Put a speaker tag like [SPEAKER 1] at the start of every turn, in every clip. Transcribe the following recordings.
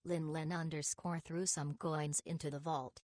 [SPEAKER 1] Lin threw some coins into the vault.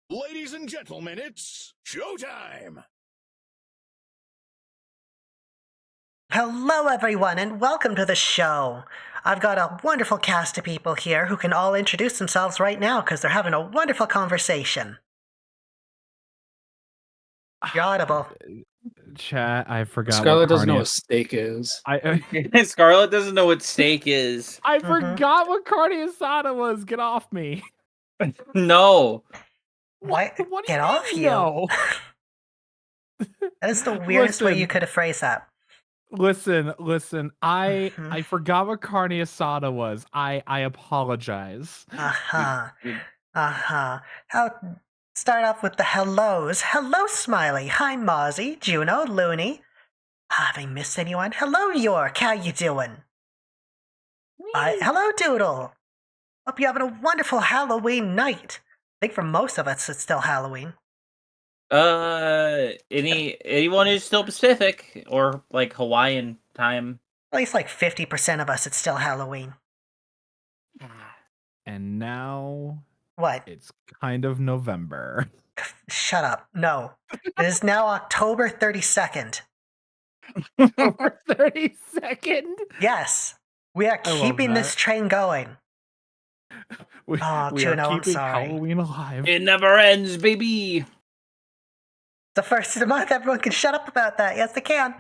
[SPEAKER 2] Ladies and gentlemen, it's showtime!
[SPEAKER 3] Hello, everyone, and welcome to the show. I've got a wonderful cast of people here who can all introduce themselves right now because they're having a wonderful conversation. You're audible.
[SPEAKER 4] Chat, I forgot.
[SPEAKER 5] Scarlett doesn't know what steak is.
[SPEAKER 6] Scarlett doesn't know what steak is.
[SPEAKER 4] I forgot what carne asada was. Get off me.
[SPEAKER 6] No.
[SPEAKER 3] What?
[SPEAKER 4] What do
[SPEAKER 3] Get
[SPEAKER 4] you
[SPEAKER 3] off
[SPEAKER 4] mean,
[SPEAKER 3] you.
[SPEAKER 4] no?
[SPEAKER 3] That is the weirdest way
[SPEAKER 4] Listen.
[SPEAKER 3] you could have phrased that.
[SPEAKER 4] Listen. I forgot what carne asada was. I apologize.
[SPEAKER 3] How start off with the hellos. Hello, Smiley. Hi, Mozzie, Juno, Looney. Have I missed anyone? Hello, York. How you doing? Hello, Doodle. Hope you're having a wonderful Halloween night. I think for most of us, it's still Halloween.
[SPEAKER 6] Anyone who's still Pacific or like Hawaiian time.
[SPEAKER 3] At least like 50% of us, it's still Halloween.
[SPEAKER 4] And now
[SPEAKER 3] What?
[SPEAKER 4] it's kind of November.
[SPEAKER 3] Shut up. No. It is now October 32nd.
[SPEAKER 4] October 32nd?
[SPEAKER 3] Yes. We are keeping this train going.
[SPEAKER 4] We
[SPEAKER 3] Juno,
[SPEAKER 4] are
[SPEAKER 3] I'm
[SPEAKER 4] keeping
[SPEAKER 3] sorry.
[SPEAKER 4] Halloween alive.
[SPEAKER 6] It never ends, baby.
[SPEAKER 3] The first of the month, everyone can shut up about that. Yes, they can.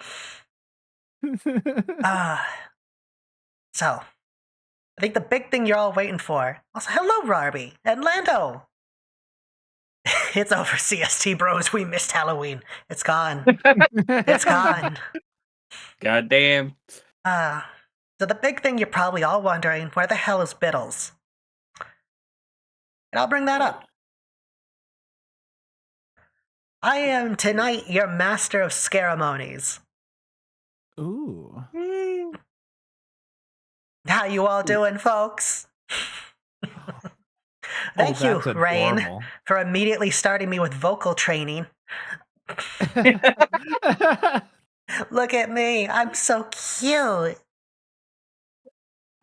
[SPEAKER 3] So, I think the big thing you're all waiting for. Also, hello, Rarby and Lando. It's over, CST bros. We missed Halloween. It's gone. It's gone.
[SPEAKER 6] Goddamn.
[SPEAKER 3] So the big thing you're probably all wondering, where the hell is Bittles? And I'll bring that up. I am tonight your master of ceremonies.
[SPEAKER 4] Ooh.
[SPEAKER 3] How you all doing, folks? Thank you,
[SPEAKER 4] that's
[SPEAKER 3] Rain,
[SPEAKER 4] adorable.
[SPEAKER 3] for immediately starting me with vocal training. Look at me. I'm so cute.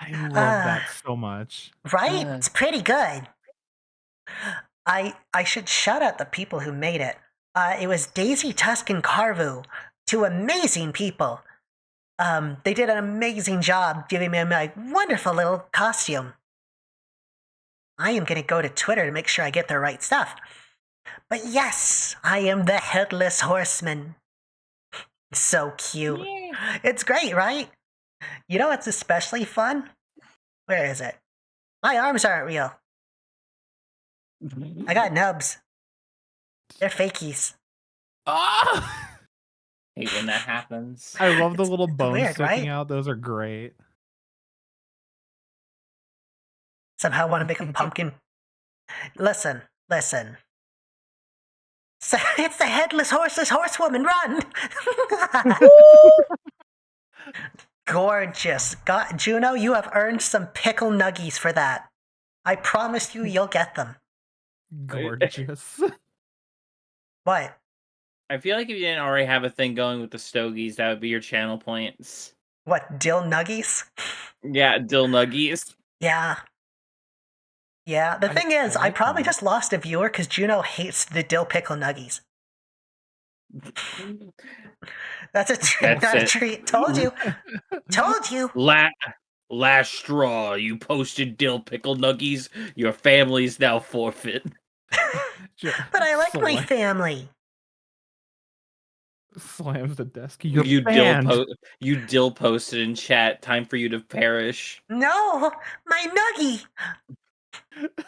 [SPEAKER 4] I love that so much.
[SPEAKER 3] Right? It's pretty good. I should shout out the people who made it. It was Daisy, Tusk, and Carvu. Two amazing people. They did an amazing job giving me my wonderful little costume. I am going to go to Twitter to make sure I get the right stuff. But yes, I am the Headless Horseman. So cute. Yeah. It's great, right? You know what's especially fun? Where is it? My arms aren't real. I got nubs. They're fakies.
[SPEAKER 4] Ah!
[SPEAKER 6] Hate when that happens.
[SPEAKER 4] I love the little bones
[SPEAKER 3] weird,
[SPEAKER 4] sticking
[SPEAKER 3] right?
[SPEAKER 4] out. Those are great.
[SPEAKER 3] Somehow want to make a pumpkin. Listen. So it's the Headless Horsewoman. Run! Gorgeous. God, Juno, you have earned some pickle nuggies for that. I promise you'll get them.
[SPEAKER 4] Gorgeous.
[SPEAKER 3] What?
[SPEAKER 6] I feel like if you didn't already have a thing going with the Stogies, that would be your channel points.
[SPEAKER 3] What, dill nuggies?
[SPEAKER 6] Yeah, dill nuggies.
[SPEAKER 3] Yeah. Yeah, the thing is, I probably just lost a viewer because Juno hates the dill pickle nuggies. That's a treat, not a treat. Told you. Told you.
[SPEAKER 6] Last straw. You posted dill pickle nuggies. Your family's now forfeit.
[SPEAKER 3] But I like my family.
[SPEAKER 4] Slams the desk.
[SPEAKER 6] You dill posted in chat. Time for you to perish.
[SPEAKER 3] No, my nuggie.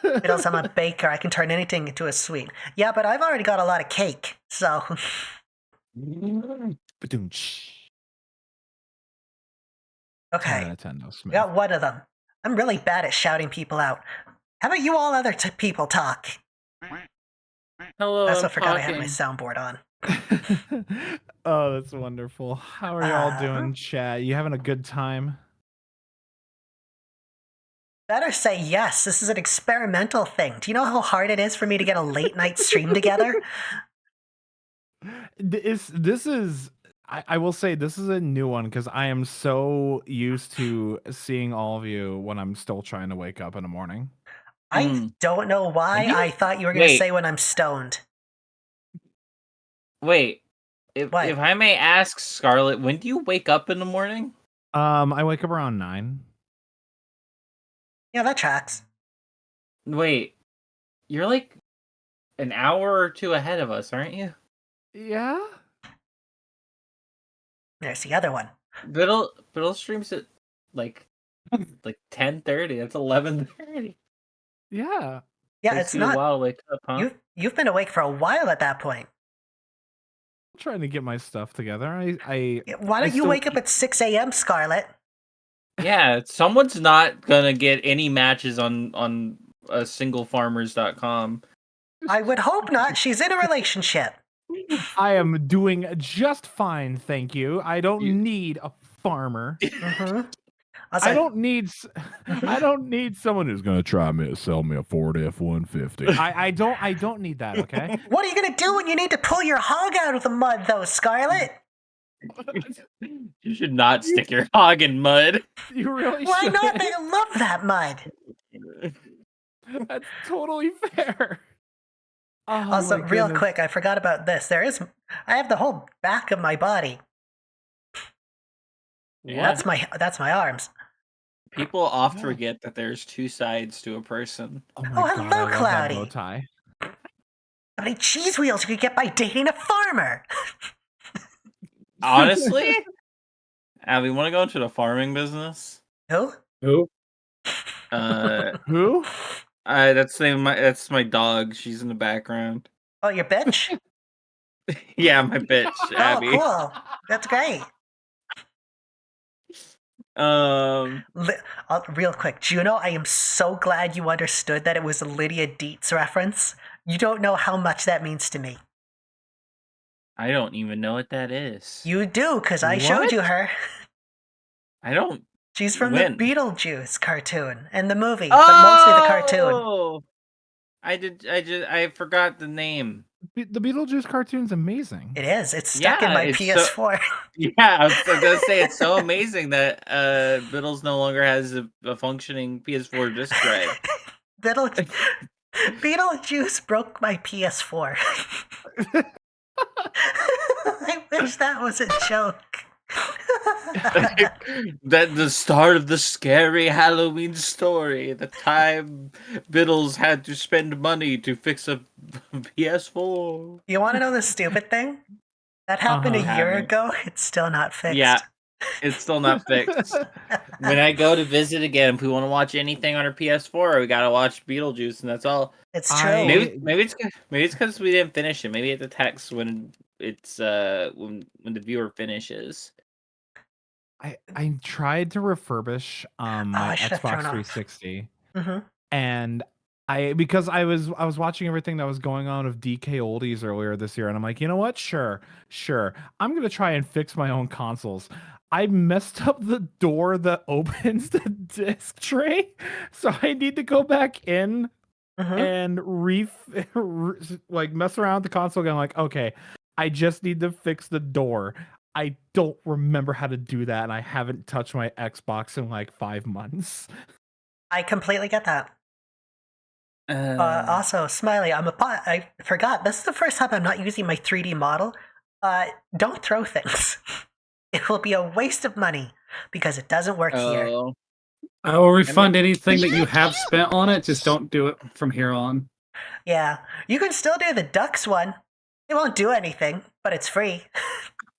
[SPEAKER 3] Bittles, I'm a baker. I can turn anything into a sweet. Yeah, but I've already got a lot of cake, so. Okay.
[SPEAKER 4] 10 no Smith.
[SPEAKER 3] Got one of them. I'm really bad at shouting people out. How about you all other people talk?
[SPEAKER 6] Hello.
[SPEAKER 3] I also forgot I had my soundboard on.
[SPEAKER 4] Oh, that's wonderful. How are y'all doing, chat? You having a good time?
[SPEAKER 3] Better say yes. This is an experimental thing. Do you know how hard it is for me to get a late night stream together?
[SPEAKER 4] This is I will say this is a new one because I am so used to seeing all of you when I'm still trying to wake up in the morning.
[SPEAKER 3] I don't know why I thought you were going to say when I'm stoned.
[SPEAKER 6] Wait, if I may ask, Scarlet, when do you wake up in the morning?
[SPEAKER 4] I wake up around 9.
[SPEAKER 3] Yeah, that tracks.
[SPEAKER 6] Wait, you're like an hour or two ahead of us, aren't you?
[SPEAKER 4] Yeah.
[SPEAKER 3] There's the other one.
[SPEAKER 6] Biddle streams at like 10:30. That's 11:30.
[SPEAKER 4] Yeah.
[SPEAKER 3] Yeah, it's not.
[SPEAKER 6] A while to wake up, huh?
[SPEAKER 3] You've been awake for a while at that point.
[SPEAKER 4] I'm trying to get my stuff together.
[SPEAKER 3] Why don't you wake up at 6 a.m., Scarlet?
[SPEAKER 6] Yeah, someone's not gonna get any matches on singlefarmers.com.
[SPEAKER 3] I would hope not. She's in a relationship.
[SPEAKER 4] I am doing just fine, thank you. I don't need a farmer. I don't need someone who's gonna try to sell me a Ford F-150. I don't need that, okay?
[SPEAKER 3] What are you gonna do when you need to pull your hog out of the mud, though, Scarlet?
[SPEAKER 6] You should not stick your hog in mud.
[SPEAKER 4] You really
[SPEAKER 3] Why
[SPEAKER 4] should.
[SPEAKER 3] not? They love that mud.
[SPEAKER 4] That's totally fair. Oh,
[SPEAKER 3] also, real quick, I forgot about this. I have the whole back of my body.
[SPEAKER 6] Yeah.
[SPEAKER 3] That's my arms.
[SPEAKER 6] People often forget that there's two sides to a person.
[SPEAKER 4] Oh my God,
[SPEAKER 3] hello,
[SPEAKER 4] I love
[SPEAKER 3] Cloudy.
[SPEAKER 4] that bow tie.
[SPEAKER 3] How many cheese wheels you could get by dating a farmer?
[SPEAKER 6] Honestly, we want to go into the farming business.
[SPEAKER 3] Who?
[SPEAKER 6] Who?
[SPEAKER 4] Who?
[SPEAKER 6] That's my dog. She's in the background.
[SPEAKER 3] Oh, your bitch?
[SPEAKER 6] Yeah, my bitch, Abby.
[SPEAKER 3] Oh, cool. That's great. Real quick, Juno, I am so glad you understood that it was a Lydia Dietz reference. You don't know how much that means to me.
[SPEAKER 6] I don't even know what that is.
[SPEAKER 3] You do, because I showed you her.
[SPEAKER 6] I don't.
[SPEAKER 3] She's from the Beetlejuice cartoon and the movie,
[SPEAKER 6] but
[SPEAKER 3] mostly the cartoon.
[SPEAKER 6] I forgot the name.
[SPEAKER 4] The Beetlejuice cartoon's amazing.
[SPEAKER 3] It is. It's stuck in my PS4.
[SPEAKER 6] I was gonna say it's so amazing that Bittles no longer has a functioning PS4 disc drive.
[SPEAKER 3] Beetlejuice broke my PS4. I wish that was a joke.
[SPEAKER 6] That the start of the scary Halloween story. The time Bittles had to spend money to fix a PS4.
[SPEAKER 3] You want to know the stupid thing? That happened a year ago. It's still not fixed.
[SPEAKER 6] Yeah, it's still not fixed. When I go to visit again, if we want to watch anything on our PS4, we gotta watch Beetlejuice, and that's all.
[SPEAKER 3] It's true.
[SPEAKER 6] Maybe it's because we didn't finish it. Maybe it's the text when it's when the viewer finishes.
[SPEAKER 4] I tried to refurbish my Xbox 360, and because I was watching everything that was going on of DK Oldies earlier this year, and I'm like, you know what? Sure, I'm gonna try and fix my own consoles. I messed up the door that opens the disc tray, so I need to go back in and mess around with the console again. Like, okay, I just need to fix the door. I don't remember how to do that, and I haven't touched my Xbox in like 5 months.
[SPEAKER 3] I completely get that. Also, Smiley, I forgot. This is the first time I'm not using my 3D model. Don't throw things. It will be a waste of money because it doesn't work here.
[SPEAKER 5] I will refund anything that you have spent on it. Just don't do it from here on.
[SPEAKER 3] Yeah, you can still do the ducks one. It won't do anything, but it's free.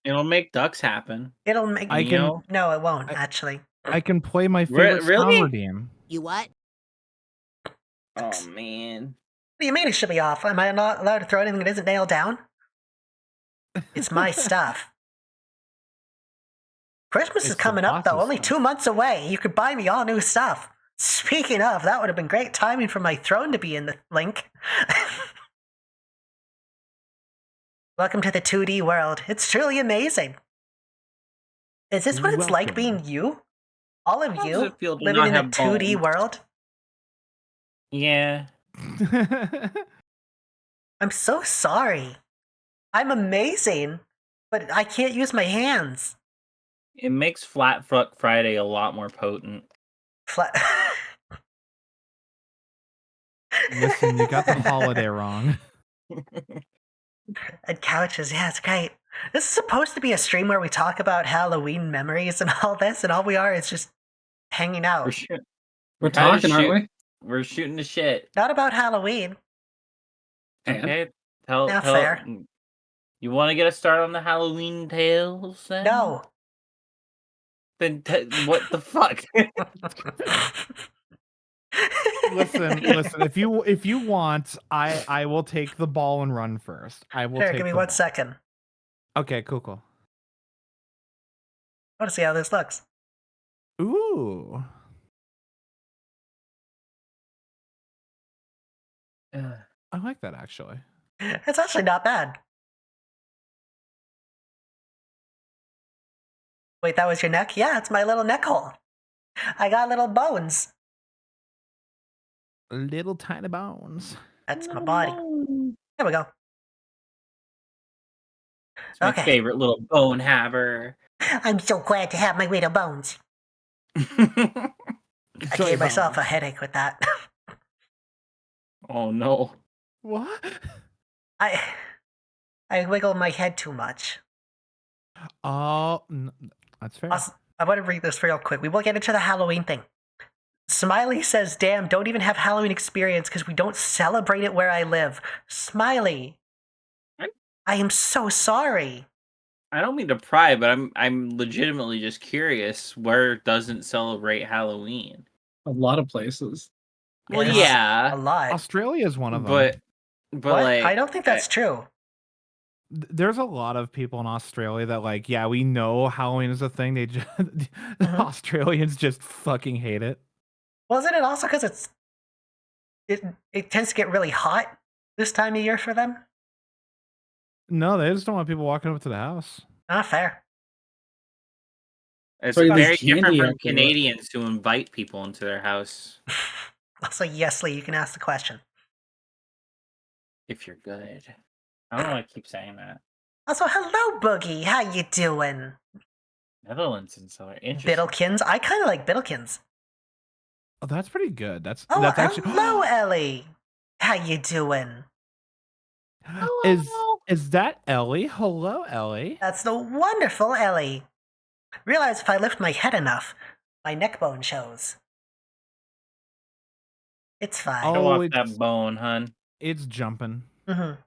[SPEAKER 6] It'll make ducks happen.
[SPEAKER 3] It'll make. No, it won't. Actually,
[SPEAKER 4] I can play my favorite Star Redeem.
[SPEAKER 1] You what?
[SPEAKER 6] Oh man!
[SPEAKER 3] What do you mean it should be off? Am I not allowed to throw anything that isn't nailed down? It's my stuff. Christmas is coming up, though. Only 2 months away. You could buy me all new stuff. Speaking of, that would have been great timing for my throne to be in the link. Welcome to the 2D world. It's truly amazing. Is this what it's like being you? All of you living in the 2D world?
[SPEAKER 6] Yeah.
[SPEAKER 3] I'm so sorry. I'm amazing, but I can't use my hands.
[SPEAKER 6] It makes Flat Fuck Friday a lot more potent.
[SPEAKER 4] Listen, you got the holiday wrong.
[SPEAKER 3] And couches, yeah, it's great. This is supposed to be a stream where we talk about Halloween memories and all this, and all we are is just hanging out.
[SPEAKER 5] We're talking, aren't we?
[SPEAKER 6] We're shooting the shit.
[SPEAKER 3] Not about Halloween.
[SPEAKER 6] Okay,
[SPEAKER 3] fair.
[SPEAKER 6] You want to get us started on the Halloween tales then?
[SPEAKER 3] No.
[SPEAKER 6] Then what the fuck?
[SPEAKER 4] Listen. If you want, I will take the ball and run first. I will.
[SPEAKER 3] Here, give me 1 second.
[SPEAKER 4] Okay, cool.
[SPEAKER 3] I want to see how this looks.
[SPEAKER 4] Ooh. I like that actually.
[SPEAKER 3] It's actually not bad. Wait, that was your neck? Yeah, it's my little neck hole. I got little bones.
[SPEAKER 4] Little tiny bones.
[SPEAKER 3] That's my body. There we go.
[SPEAKER 6] It's my favorite little bone haver.
[SPEAKER 3] I'm so glad to have my little bones. I gave myself a headache with that.
[SPEAKER 6] Oh no.
[SPEAKER 4] What?
[SPEAKER 3] I wiggle my head too much.
[SPEAKER 4] Oh, that's fair.
[SPEAKER 3] I want to read this real quick. We will get into the Halloween thing. Smiley says, damn, don't even have Halloween experience because we don't celebrate it where I live. Smiley, I am so sorry.
[SPEAKER 6] I don't mean to pry, but I'm legitimately just curious where it doesn't celebrate Halloween.
[SPEAKER 5] A lot of places.
[SPEAKER 6] Well,
[SPEAKER 3] Yes,
[SPEAKER 6] yeah,
[SPEAKER 3] a lot.
[SPEAKER 4] Australia is one of them.
[SPEAKER 6] but
[SPEAKER 3] What?
[SPEAKER 6] like
[SPEAKER 3] I don't think that's true.
[SPEAKER 4] There's a lot of people in Australia that like, yeah, we know Halloween is a thing. They just Australians just fucking hate it.
[SPEAKER 3] Wasn't it also because it tends to get really hot this time of year for them?
[SPEAKER 4] No, they just don't want people walking up to the house.
[SPEAKER 3] Ah, fair.
[SPEAKER 6] It's
[SPEAKER 5] Sorry,
[SPEAKER 6] very
[SPEAKER 5] there's
[SPEAKER 6] different
[SPEAKER 5] candy
[SPEAKER 6] from
[SPEAKER 5] out there.
[SPEAKER 6] Canadians who invite people into their house
[SPEAKER 3] Also, yes, Lee, you can ask the question.
[SPEAKER 6] if you're good. I don't know why I keep saying that.
[SPEAKER 3] Also, hello, Boogie. How you doing?
[SPEAKER 6] Netherlands and so interesting.
[SPEAKER 3] Bittlekins. I kind of like Bittlekins.
[SPEAKER 4] Oh, that's pretty good. That's
[SPEAKER 3] actually. Hello, Ellie. How you doing?
[SPEAKER 4] Is that Ellie? Hello, Ellie.
[SPEAKER 3] That's the wonderful Ellie. Realize if I lift my head enough, my neck bone shows. It's fine.
[SPEAKER 6] Show off that bone, hun.
[SPEAKER 4] It's jumping.
[SPEAKER 3] Mm-hmm.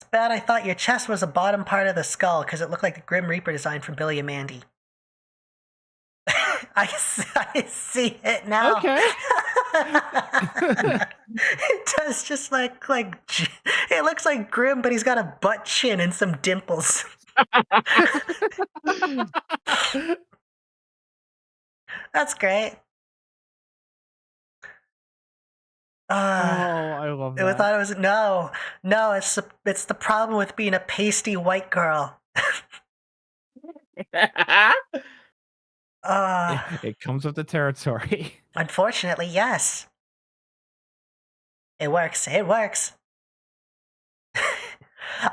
[SPEAKER 3] It's bad I thought your chest was the bottom part of the skull because it looked like the Grim Reaper design from Billy and Mandy. I see it now.
[SPEAKER 4] Okay.
[SPEAKER 3] It does just like it looks like Grim, but he's got a butt chin and some dimples. That's great.
[SPEAKER 4] I love that.
[SPEAKER 3] I thought it was no. It's the problem with being a pasty white girl.
[SPEAKER 4] It comes with the territory.
[SPEAKER 3] Unfortunately, yes. It works. It works.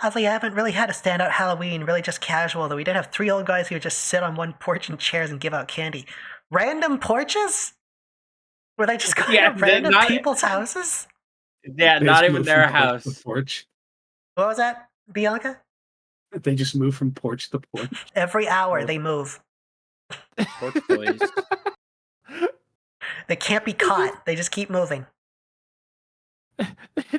[SPEAKER 3] Oddly, I haven't really had a standout Halloween, really just casual, though we did have 3 old guys who would just sit on one porch in chairs and give out candy. Random porches? Were they just going to random people's houses?
[SPEAKER 6] Yeah, not even their house.
[SPEAKER 5] The porch.
[SPEAKER 3] What was that, Bianca?
[SPEAKER 5] They just move from porch to porch.
[SPEAKER 3] Every hour they move.
[SPEAKER 6] Porch boys.
[SPEAKER 3] They can't be caught. They just keep moving.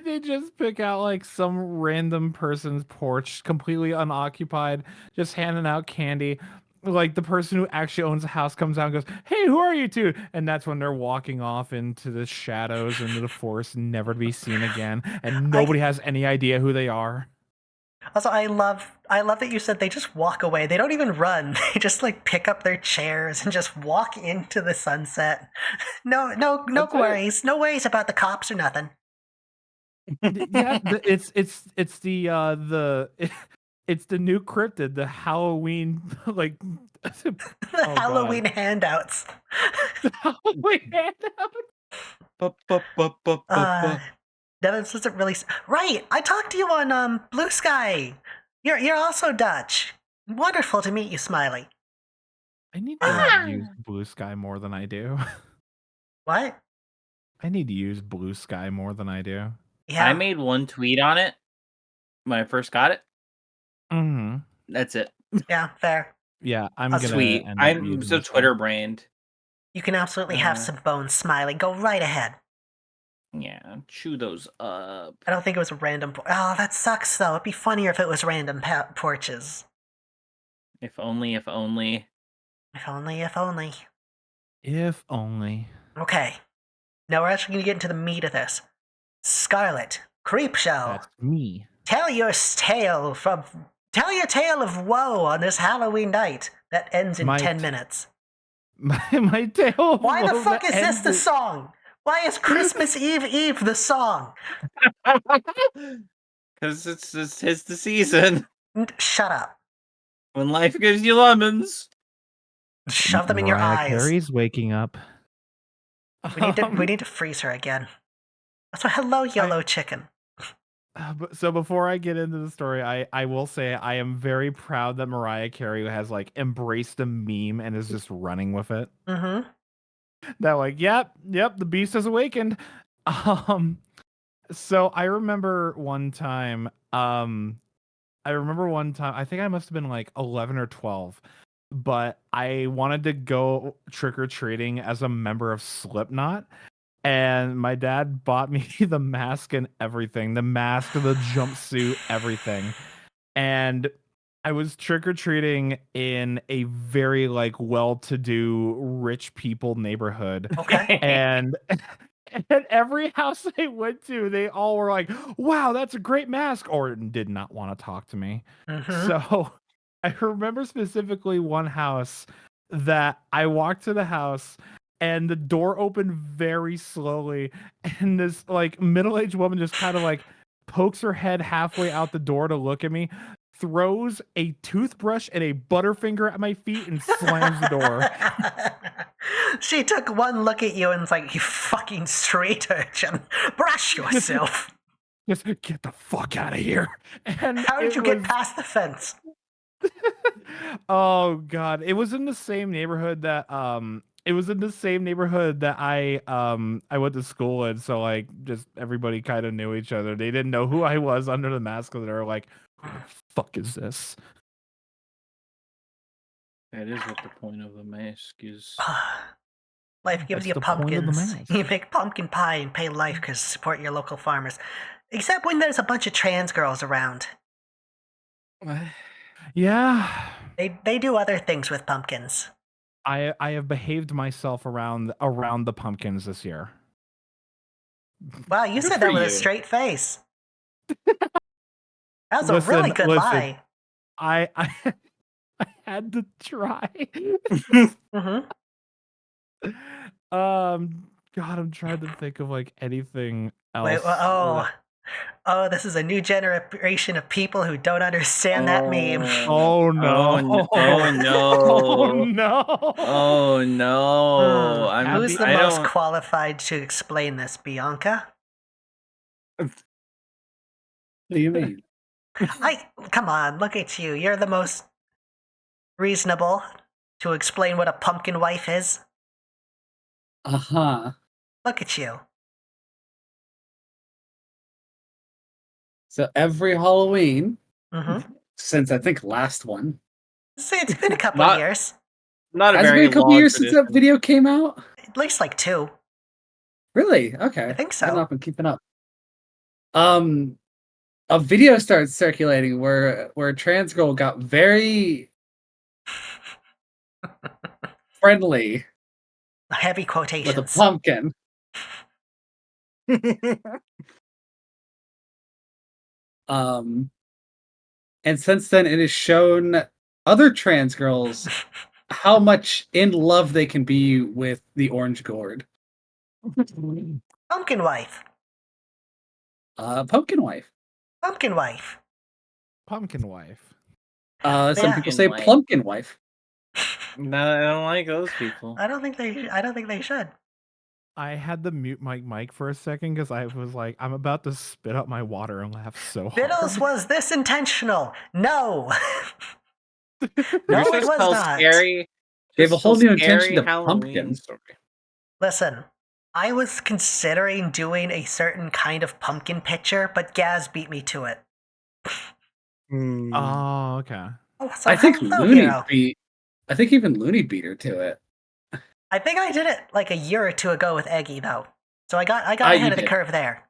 [SPEAKER 4] They just pick out like some random person's porch, completely unoccupied, just handing out candy. Like the person who actually owns the house comes out and goes, "Hey, who are you two?" And that's when they're walking off into the shadows, into the forest, never to be seen again, and nobody has any idea who they are.
[SPEAKER 3] Also, I love that you said they just walk away. They don't even run. They just like pick up their chairs and just walk into the sunset. No worries. No worries about the cops or nothing.
[SPEAKER 4] Yeah, it's the it's the new cryptid, the Halloween like
[SPEAKER 3] Halloween handouts.
[SPEAKER 4] The Halloween handouts.
[SPEAKER 3] This isn't really right. I talked to you on Blue Sky. You're also Dutch. Wonderful to meet you, Smiley.
[SPEAKER 4] I need to use Blue Sky more than I do.
[SPEAKER 3] What?
[SPEAKER 4] I need to use Blue Sky more than I do.
[SPEAKER 3] Yeah.
[SPEAKER 6] I made one tweet on it when I first got it.
[SPEAKER 4] Mm-hmm.
[SPEAKER 6] That's it.
[SPEAKER 3] Yeah, fair.
[SPEAKER 4] Yeah, I'm
[SPEAKER 3] That's
[SPEAKER 4] gonna.
[SPEAKER 6] Tweet. I'm so Twitter brained.
[SPEAKER 3] You can absolutely have some bones, Smiley. Go right ahead.
[SPEAKER 6] Yeah, chew those up.
[SPEAKER 3] I don't think it was a random. Oh, that sucks though. It'd be funnier if it was random porches.
[SPEAKER 6] If only.
[SPEAKER 3] If only.
[SPEAKER 4] If only.
[SPEAKER 3] Okay. Now we're actually going to get into the meat of this. Scarlet, Creepshow.
[SPEAKER 4] That's me.
[SPEAKER 3] Tell your tale of woe on this Halloween night that ends in 10 minutes.
[SPEAKER 4] My tale.
[SPEAKER 3] Why the fuck is this the song? Why is Christmas Eve the song?
[SPEAKER 6] Because it's the season.
[SPEAKER 3] Shut up.
[SPEAKER 6] When life gives you lemons.
[SPEAKER 3] Shove them in your eyes.
[SPEAKER 4] Mariah waking up.
[SPEAKER 3] We need to freeze her again. So hello, yellow chicken.
[SPEAKER 4] So before I get into the story, I will say I am very proud that Mariah Carey has like embraced the meme and is just running with it.
[SPEAKER 3] Mm-hmm.
[SPEAKER 4] That like, yep, the beast has awakened. So I remember one time, I think I must have been like 11 or 12, but I wanted to go trick-or-treating as a member of Slipknot. And my dad bought me the mask and everything, the mask, the jumpsuit, everything. And I was trick-or-treating in a very like well-to-do rich people neighborhood.
[SPEAKER 3] Okay.
[SPEAKER 4] And And every house I went to, they all were like, "Wow, that's a great mask," or did not want to talk to me. So I remember specifically one house that I walked to the house and the door opened very slowly, and this like middle-aged woman just kind of like pokes her head halfway out the door to look at me, throws a toothbrush and a Butterfinger at my feet, and slams the door.
[SPEAKER 3] She took one look at you and was like, "You fucking street urchin, brush yourself."
[SPEAKER 4] Just get the fuck out of here. And
[SPEAKER 3] how did you get past the fence?
[SPEAKER 4] Oh god, it was in the same neighborhood that I went to school in, so like just everybody kind of knew each other. They didn't know who I was under the mask, because they were like, "Who the fuck is this?"
[SPEAKER 6] That is what the point of the mask is.
[SPEAKER 3] Life gives
[SPEAKER 4] That's
[SPEAKER 3] you
[SPEAKER 4] the point of the
[SPEAKER 3] pumpkins.
[SPEAKER 4] mask.
[SPEAKER 3] You make pumpkin pie and pay life because support your local farmers. Except when there's a bunch of trans girls around.
[SPEAKER 4] Yeah.
[SPEAKER 3] They do other things with pumpkins.
[SPEAKER 4] I have behaved myself around the pumpkins this year.
[SPEAKER 3] Wow, you
[SPEAKER 6] Good
[SPEAKER 3] said that
[SPEAKER 6] for
[SPEAKER 3] with a
[SPEAKER 6] you.
[SPEAKER 3] straight face. That was a really good lie.
[SPEAKER 4] I I had to try. God, I'm trying to think of like anything else.
[SPEAKER 3] Wait, oh, this is a new generation of people who don't understand that meme.
[SPEAKER 4] Oh no!
[SPEAKER 6] Oh no!
[SPEAKER 4] Oh no!
[SPEAKER 6] Oh no!
[SPEAKER 3] Who's the most qualified to explain this, Bianca?
[SPEAKER 5] What do you mean?
[SPEAKER 3] Come on, look at you. You're the most reasonable to explain what a pumpkin wife is.
[SPEAKER 5] Uh-huh.
[SPEAKER 3] Look at you.
[SPEAKER 5] So every Halloween,
[SPEAKER 3] Mm-hmm.
[SPEAKER 5] since I think last one.
[SPEAKER 3] See, it's been a couple of years.
[SPEAKER 6] Not a
[SPEAKER 5] Has it
[SPEAKER 6] very
[SPEAKER 5] been a couple
[SPEAKER 6] long
[SPEAKER 5] years since that video came out?
[SPEAKER 3] At least like 2.
[SPEAKER 5] Really? Okay.
[SPEAKER 3] I think so.
[SPEAKER 5] I've not been keeping up. A video started circulating where a trans girl got very friendly
[SPEAKER 3] Heavy quotations.
[SPEAKER 5] with a pumpkin. And since then it has shown other trans girls how much in love they can be with the orange gourd.
[SPEAKER 3] Pumpkin wife.
[SPEAKER 5] Pumpkin wife.
[SPEAKER 3] Pumpkin wife.
[SPEAKER 4] Pumpkin wife.
[SPEAKER 5] Some people say plumpkin wife.
[SPEAKER 6] No, I don't like those people.
[SPEAKER 3] I don't think they should.
[SPEAKER 4] I had to mute my mic for a second because I was like, I'm about to spit out my water and laugh so hard.
[SPEAKER 3] Bittles, was this intentional? No. No,
[SPEAKER 6] You're
[SPEAKER 3] it was not.
[SPEAKER 6] Scary.
[SPEAKER 5] They have a whole new intention to pumpkin.
[SPEAKER 6] Story.
[SPEAKER 3] Listen, I was considering doing a certain kind of pumpkin picture, but Gaz beat me to it.
[SPEAKER 4] Oh, okay.
[SPEAKER 3] Oh, so
[SPEAKER 5] I think even Looney beat her to it.
[SPEAKER 3] I think I did it like a year or 2 ago with Eggy, though. So I got ahead of the curve there.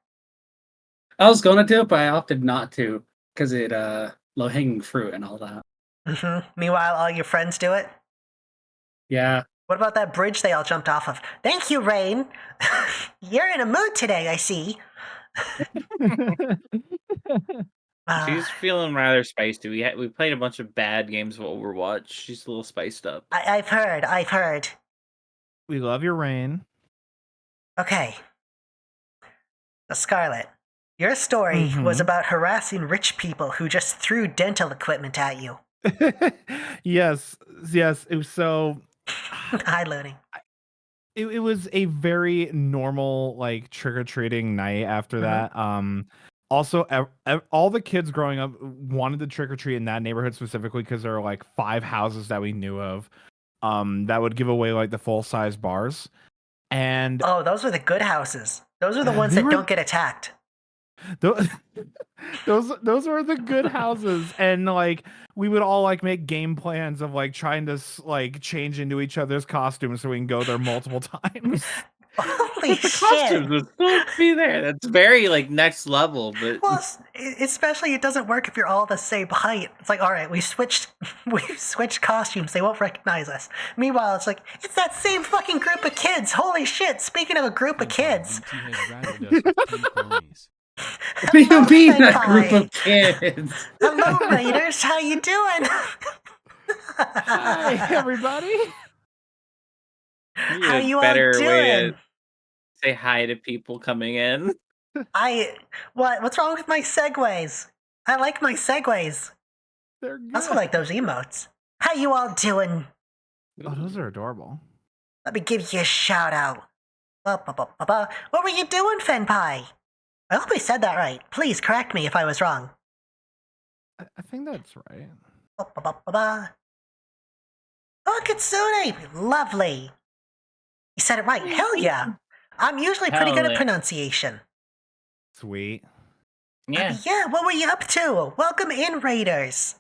[SPEAKER 5] I was going to do it, but I opted not to because it low-hanging fruit and all that.
[SPEAKER 3] Mm-hmm. Meanwhile, all your friends do it?
[SPEAKER 5] Yeah.
[SPEAKER 3] What about that bridge they all jumped off of? Thank you, Rain. You're in a mood today, I see.
[SPEAKER 6] She's feeling rather spicy. We played a bunch of bad games of Overwatch. She's a little spiced up.
[SPEAKER 3] I've heard.
[SPEAKER 4] We love your Rain.
[SPEAKER 3] Okay. Scarlet, your story was about harassing rich people who just threw dental equipment at you.
[SPEAKER 4] Yes. It was so.
[SPEAKER 3] Hi, Looney.
[SPEAKER 4] It was a very normal like trick or treating night after that. Also, all the kids growing up wanted to trick or treat in that neighborhood specifically because there were like 5 houses that we knew of that would give away like the full size bars. And
[SPEAKER 3] oh, those were the good houses. Those are the ones that don't get attacked.
[SPEAKER 4] Those were the good houses, and like we would all like make game plans of like trying to like change into each other's costumes so we can go there multiple times.
[SPEAKER 3] Holy
[SPEAKER 6] But the
[SPEAKER 3] shit!
[SPEAKER 6] costumes would still be there. That's very like next level, but
[SPEAKER 3] Well, especially it doesn't work if you're all the same height. It's like, all right, we switched costumes. They won't recognize us. Meanwhile, it's like it's that same fucking group of kids. Holy shit! Speaking of a group of kids,
[SPEAKER 5] What do you mean a group of kids?
[SPEAKER 3] hello, Raiders. How you doing?
[SPEAKER 4] Hi, everybody.
[SPEAKER 3] How you all
[SPEAKER 6] better way
[SPEAKER 3] doing?
[SPEAKER 6] to say hi to people coming in.
[SPEAKER 3] What's wrong with my segues? I like my segues.
[SPEAKER 4] They're good.
[SPEAKER 3] I also like those emotes. How you all doing?
[SPEAKER 4] Oh, those are adorable.
[SPEAKER 3] Let me give you a shout out. What were you doing, Fenpai? I hope I said that right. Please correct me if I was wrong.
[SPEAKER 4] I think that's right.
[SPEAKER 3] Oh, Kitsune! Lovely. You said it right. Hell yeah. I'm usually pretty good at
[SPEAKER 6] Hell yeah.
[SPEAKER 3] pronunciation.
[SPEAKER 4] Sweet.
[SPEAKER 6] Yeah.
[SPEAKER 3] Yeah, what were you up to? Welcome in, Raiders.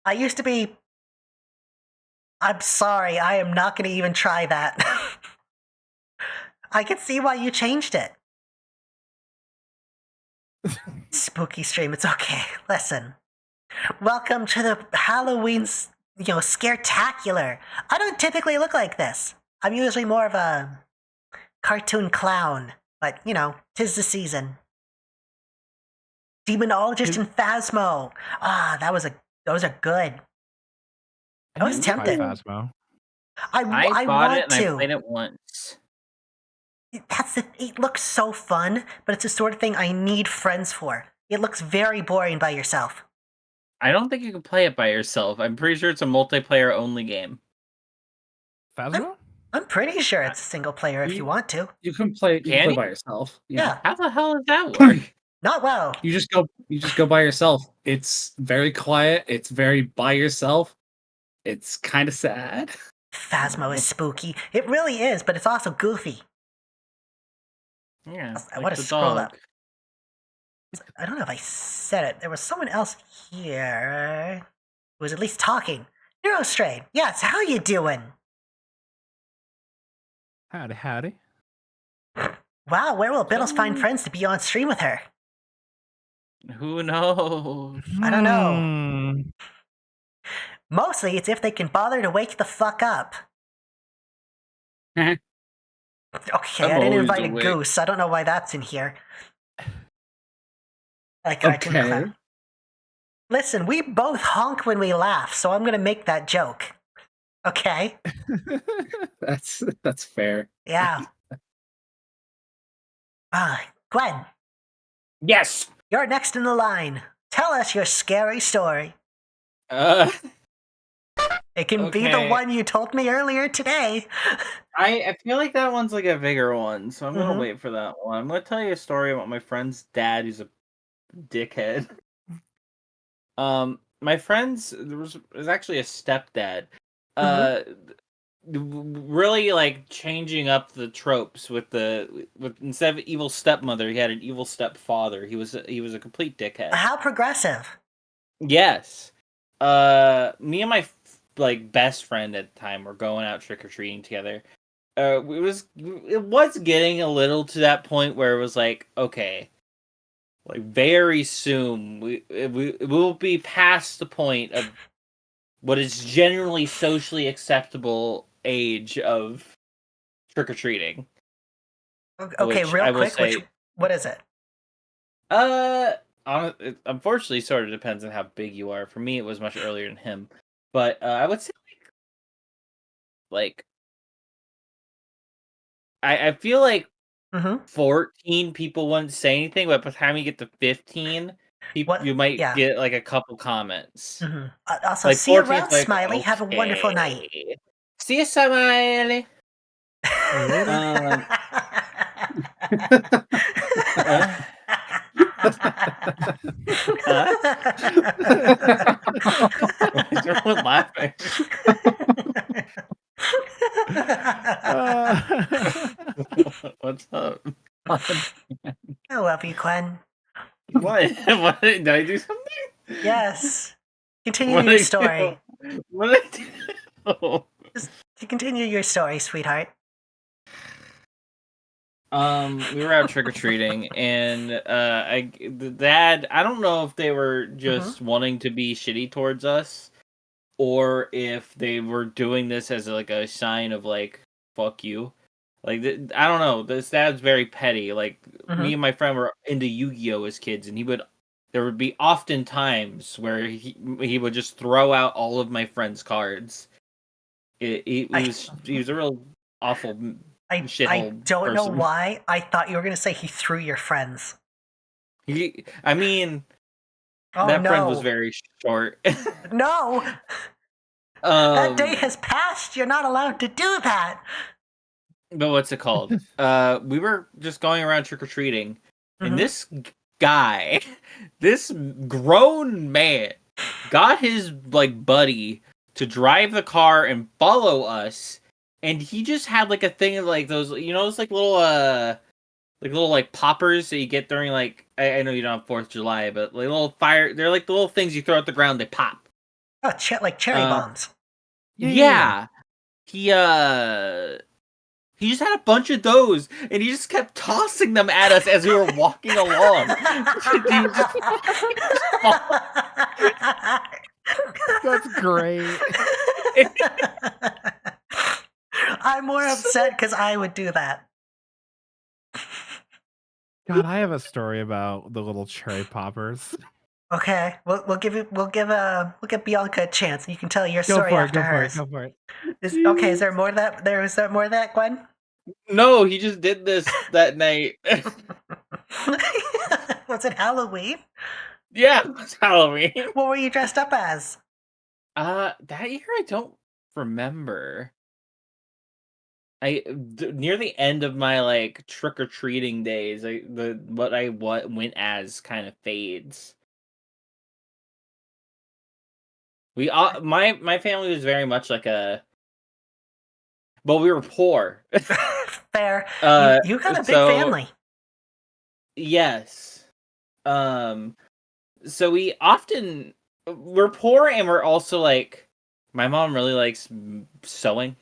[SPEAKER 3] I used to be... I'm sorry, I am not going to even try that. I can see why you changed it. Spooky stream, it's okay. Listen. Welcome to the Halloween, scaretacular. I don't typically look like this. I'm usually more of a cartoon clown. But, 'tis the season. Demonologist and Phasmo. Ah, those are good. I was
[SPEAKER 4] didn't try
[SPEAKER 3] tempted.
[SPEAKER 4] Phasmo.
[SPEAKER 6] I bought
[SPEAKER 3] want
[SPEAKER 6] it and
[SPEAKER 3] to.
[SPEAKER 6] I played it once.
[SPEAKER 3] It looks so fun, but it's the sort of thing I need friends for. It looks very boring by yourself.
[SPEAKER 6] I don't think you can play it by yourself. I'm pretty sure it's a multiplayer only game.
[SPEAKER 4] Phasmo?
[SPEAKER 3] I'm pretty sure it's a single player if you want to.
[SPEAKER 5] You can play. You can play by yourself.
[SPEAKER 3] Yeah.
[SPEAKER 6] How the hell does that work?
[SPEAKER 3] Not well.
[SPEAKER 5] You just go by yourself. It's very quiet. It's very by yourself. It's kind of sad.
[SPEAKER 3] Phasmo is spooky. It really is, but it's also goofy.
[SPEAKER 6] Yeah.
[SPEAKER 3] I want to scroll up. I don't know if I said it. There was someone else here who was at least talking. Neurostrain. Yes, how you doing?
[SPEAKER 4] Howdy.
[SPEAKER 3] Wow, where will Bittles find friends to be on stream with her?
[SPEAKER 6] Who knows?
[SPEAKER 3] I don't know. Mostly it's if they can bother to wake the fuck up. Okay, I didn't invite a goose. I don't know why that's in here. Like cartoon clown. Listen, we both honk when we laugh, so I'm gonna make that joke. Okay?
[SPEAKER 5] That's fair.
[SPEAKER 3] Yeah. Gwen.
[SPEAKER 6] Yes.
[SPEAKER 3] You're next in the line. Tell us your scary story. It can be the one you told me earlier today.
[SPEAKER 6] I feel like that one's like a bigger one, so I'm gonna wait for that one. I'm gonna tell you a story about my friend's dad who's a dickhead. My friend's was actually a stepdad. Really like changing up the tropes with instead of evil stepmother, he had an evil stepfather. He was a complete dickhead.
[SPEAKER 3] How progressive.
[SPEAKER 6] Yes. Me and my best friend at the time were going out trick-or-treating together. It was getting a little to that point where it was like, okay, like very soon we will be past the point of what is generally socially acceptable age of trick-or-treating.
[SPEAKER 3] Okay, real quick, what is it?
[SPEAKER 6] It unfortunately sort of depends on how big you are. For me, it was much earlier than him, but I would say I feel like 14 people wouldn't say anything, but by the time you get to 15, you might get like a couple comments.
[SPEAKER 3] Also, like, see you around, Smiley. Okay. Have a wonderful night.
[SPEAKER 6] See you, Smiley. Everyone laughing. What's up?
[SPEAKER 3] I love you, Glenn.
[SPEAKER 6] What? Did I do something?
[SPEAKER 3] Yes. Continue your story.
[SPEAKER 6] What did I do?
[SPEAKER 3] Just continue your story, sweetheart.
[SPEAKER 6] We were out trick or treating, and the dad. I don't know if they were just wanting to be shitty towards us, or if they were doing this as like a sign of like fuck you. Like I don't know. This dad's very petty. Like me and my friend were into Yu-Gi-Oh as kids, and there would be often times where he would just throw out all of my friends' cards. He was a real awful
[SPEAKER 3] I
[SPEAKER 6] shithole
[SPEAKER 3] don't know
[SPEAKER 6] person.
[SPEAKER 3] why. I thought you were going to say he threw your friends.
[SPEAKER 6] I mean,
[SPEAKER 3] Oh,
[SPEAKER 6] that
[SPEAKER 3] no.
[SPEAKER 6] friend was very short.
[SPEAKER 3] No! That day has passed. You're not allowed to do that.
[SPEAKER 6] But what's it called? We were just going around trick-or-treating, and this guy, this grown man, got his like buddy to drive the car and follow us, and he just had like a thing of like those, those like little like poppers that you get during like I know you don't have 4th of July, but like little fire, they're like the little things you throw at the ground, they pop.
[SPEAKER 3] Oh, like cherry bombs.
[SPEAKER 6] Yeah. He just had a bunch of those, and he just kept tossing them at us as we were walking along.
[SPEAKER 4] That's great.
[SPEAKER 3] I'm more upset because I would do that.
[SPEAKER 4] God, I have a story about the little cherry poppers.
[SPEAKER 3] Okay, we'll give Bianca a chance. You can tell your story after hers.
[SPEAKER 4] Go for it.
[SPEAKER 3] Okay, is there more of that? Is there more of that, Gwen?
[SPEAKER 6] No, he just did this that night.
[SPEAKER 3] Was it Halloween?
[SPEAKER 6] Yeah, it was Halloween.
[SPEAKER 3] What were you dressed up as?
[SPEAKER 6] That year I don't remember. Near the end of my like trick or treating days, what I went as kind of fades. My family was very much like well, we were poor.
[SPEAKER 3] Fair. You got a big family.
[SPEAKER 6] Yes. So we're poor, and we're also like, my mom really likes sewing.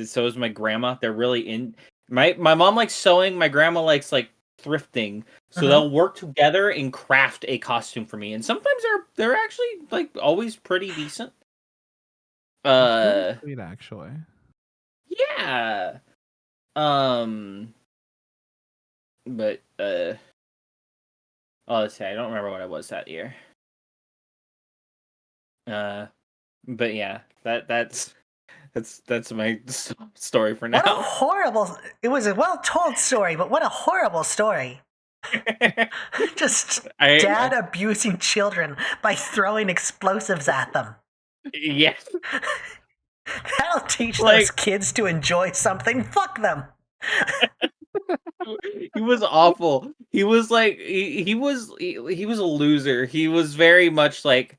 [SPEAKER 6] So is my grandma. They're really in my mom likes sewing. My grandma likes like thrifting. So they'll work together and craft a costume for me. And sometimes they're actually like always pretty decent.
[SPEAKER 4] That's really sweet, actually.
[SPEAKER 6] Yeah. But let's see. I don't remember what I was that year. But yeah, that's my story for now.
[SPEAKER 3] What a horrible! It was a well-told story, but what a horrible story. Just dad abusing children by throwing explosives at them.
[SPEAKER 6] Yes.
[SPEAKER 3] That'll teach those kids to enjoy something. Fuck them.
[SPEAKER 6] He was awful. He was like he was a loser. He was very much like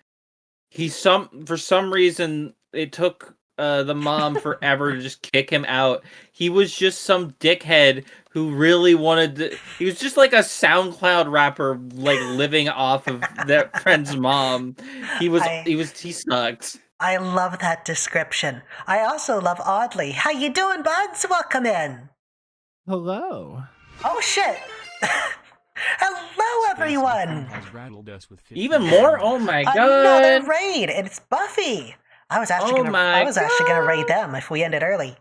[SPEAKER 6] for some reason it took the mom forever to just kick him out. He was just some dickhead who really wanted to. He was just like a SoundCloud rapper, like living off of that friend's mom. He sucked.
[SPEAKER 3] I love that description. I also love Oddly. How you doing, buds? Welcome in.
[SPEAKER 4] Hello.
[SPEAKER 3] Oh shit. Hello, everyone.
[SPEAKER 6] Even more. Oh my god.
[SPEAKER 3] Another raid, and it's Buffy. I was actually gonna raid them if we ended early.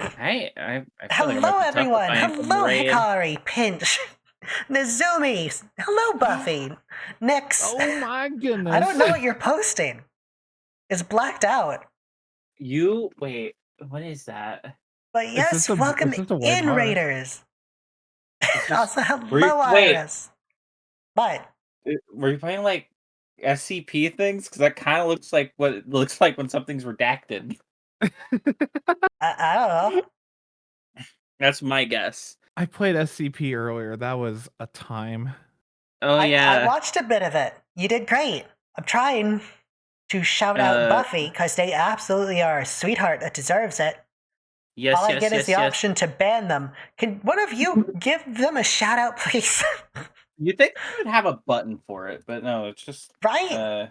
[SPEAKER 6] I
[SPEAKER 3] Hello, everyone. Hello, Hikari, Pinch, Nazumi. Hello, Buffy. Nix.
[SPEAKER 4] Oh my goodness.
[SPEAKER 3] I don't know what you're posting. It's blacked out.
[SPEAKER 6] Wait. What is that?
[SPEAKER 3] But yes, welcome in, Raiders. Also, hello, Iris. What?
[SPEAKER 6] Were you playing like SCP things? Because that kind of looks like what it looks like when something's redacted.
[SPEAKER 3] I don't know.
[SPEAKER 6] That's my guess.
[SPEAKER 4] I played SCP earlier. That was a time.
[SPEAKER 6] Oh yeah.
[SPEAKER 3] I watched a bit of it. You did great. I'm trying to shout out Buffy because they absolutely are a sweetheart that deserves it.
[SPEAKER 6] Yes,
[SPEAKER 3] all I get is the option to ban them. Can one of you give them a shout out, please?
[SPEAKER 6] You think we would have a button for it, but no, it's just
[SPEAKER 3] right.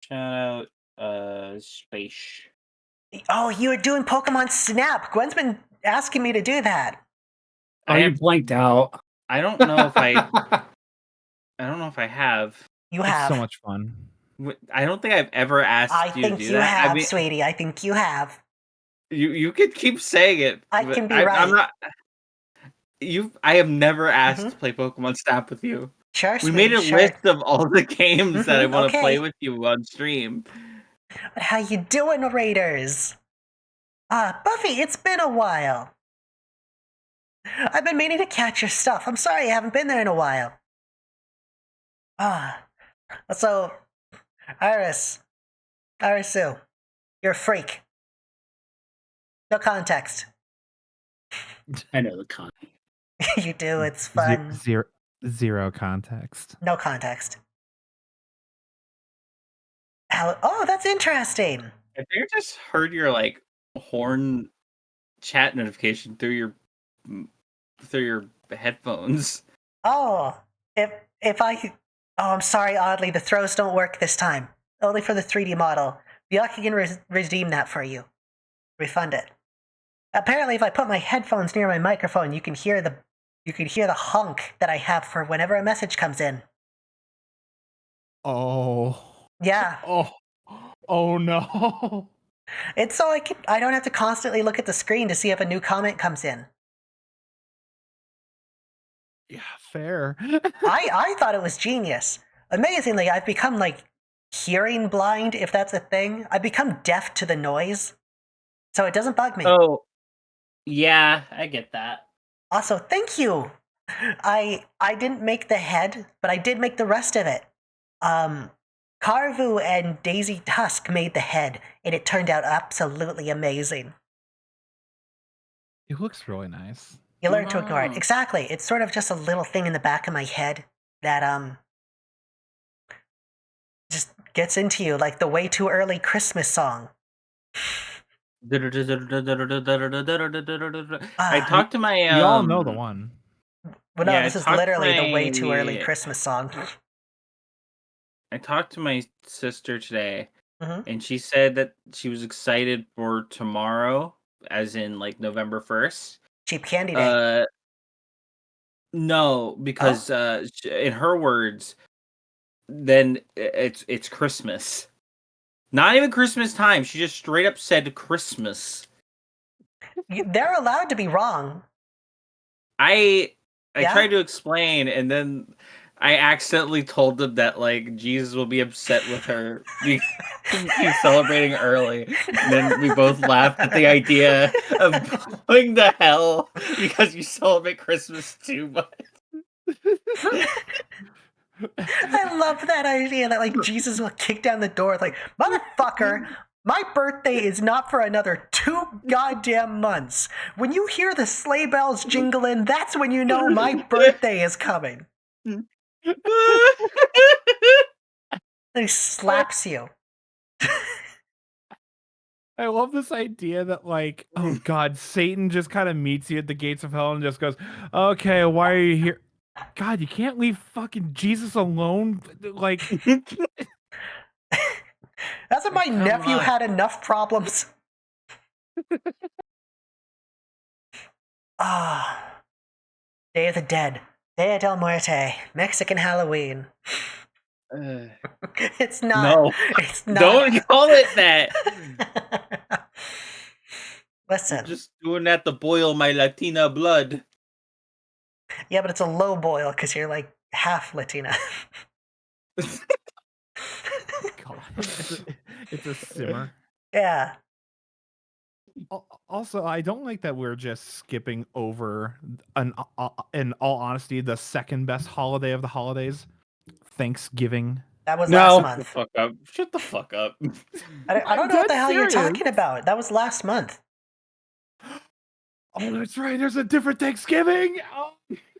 [SPEAKER 6] Shout out space.
[SPEAKER 3] Oh, you were doing Pokemon Snap. Gwen's been asking me to do that?
[SPEAKER 5] Oh, you blanked out.
[SPEAKER 6] I don't know if I don't know if I have.
[SPEAKER 3] You
[SPEAKER 4] It's
[SPEAKER 3] have.
[SPEAKER 4] so much fun.
[SPEAKER 6] I don't think I've ever asked
[SPEAKER 3] I
[SPEAKER 6] you to
[SPEAKER 3] think
[SPEAKER 6] do
[SPEAKER 3] you
[SPEAKER 6] that.
[SPEAKER 3] have,
[SPEAKER 6] I mean,
[SPEAKER 3] sweetie. I think you have.
[SPEAKER 6] you could keep saying it.
[SPEAKER 3] I
[SPEAKER 6] but
[SPEAKER 3] can be right.
[SPEAKER 6] I'm not. I have never asked
[SPEAKER 3] Mhm.
[SPEAKER 6] to play Pokemon Snap with you.
[SPEAKER 3] Sure,
[SPEAKER 6] We
[SPEAKER 3] sweetie,
[SPEAKER 6] made a
[SPEAKER 3] sure.
[SPEAKER 6] list of all the games that I want to play
[SPEAKER 3] okay.
[SPEAKER 6] with you on stream.
[SPEAKER 3] How you doing, Raiders? Buffy, it's been a while. I've been meaning to catch your stuff. I'm sorry I haven't been there in a while. So, Irisu, you're a freak. No context.
[SPEAKER 5] I know the con.
[SPEAKER 3] You do, it's fun.
[SPEAKER 4] Zero context.
[SPEAKER 3] No context. Oh, that's interesting.
[SPEAKER 6] I think I just heard your like horn chat notification through your headphones.
[SPEAKER 3] Oh, I'm sorry, oddly, the throws don't work this time. Only for the 3D model. Byakuya can redeem that for you. Refund it. Apparently, if I put my headphones near my microphone, you can hear the honk that I have for whenever a message comes in.
[SPEAKER 4] Oh.
[SPEAKER 3] Yeah.
[SPEAKER 4] Oh no.
[SPEAKER 3] It's so I don't have to constantly look at the screen to see if a new comment comes in.
[SPEAKER 4] Yeah, fair.
[SPEAKER 3] I thought it was genius. Amazingly, I've become like hearing blind, if that's a thing. I've become deaf to the noise, so it doesn't bug me.
[SPEAKER 6] Oh, yeah, I get that.
[SPEAKER 3] Also, thank you. I didn't make the head, but I did make the rest of it. Carvu and Daisy Tusk made the head, and it turned out absolutely amazing.
[SPEAKER 4] It looks really nice.
[SPEAKER 3] You learn to ignore it. Exactly. It's sort of just a little thing in the back of my head that just gets into you, like the way too early Christmas song.
[SPEAKER 6] I talked to my
[SPEAKER 4] You all know the one.
[SPEAKER 3] Well, no, this is literally the way too early Christmas song.
[SPEAKER 6] I talked to my sister today,
[SPEAKER 3] Mhm.
[SPEAKER 6] and she said that she was excited for tomorrow, as in like November 1st.
[SPEAKER 3] Cheap Candy Day.
[SPEAKER 6] No, because in her words, then it's Christmas. Not even Christmas time. She just straight up said Christmas.
[SPEAKER 3] They're allowed to be wrong.
[SPEAKER 6] I tried to explain, and then I accidentally told them that like Jesus will be upset with her because he's celebrating early. And then we both laughed at the idea of going to hell because you celebrate Christmas too much.
[SPEAKER 3] I love that idea that like Jesus will kick down the door like, motherfucker, my birthday is not for another 2 goddamn months. When you hear the sleigh bells jingling, that's when you know my birthday is coming. And he slaps you.
[SPEAKER 4] I love this idea that, like, oh God, Satan just kind of meets you at the gates of hell and just goes, okay, why are you here? God, you can't leave fucking Jesus alone. Like,
[SPEAKER 3] hasn't my nephew had enough problems? Day of the Dead. Dia del Muerte. Mexican Halloween. It's not.
[SPEAKER 6] No.
[SPEAKER 3] It's not.
[SPEAKER 6] Don't call it that.
[SPEAKER 3] Listen.
[SPEAKER 6] I'm just doing that to boil my Latina blood.
[SPEAKER 3] Yeah, but it's a low boil because you're like half Latina.
[SPEAKER 4] God, it's a simmer.
[SPEAKER 3] Yeah.
[SPEAKER 4] Also, I don't like that we're just skipping over, in all honesty, the second best holiday of the holidays, Thanksgiving.
[SPEAKER 3] That was last month.
[SPEAKER 6] Shut the fuck up.
[SPEAKER 3] I don't know what the hell you're talking about. That was last month.
[SPEAKER 4] Oh, that's right. There's a different Thanksgiving. Oh.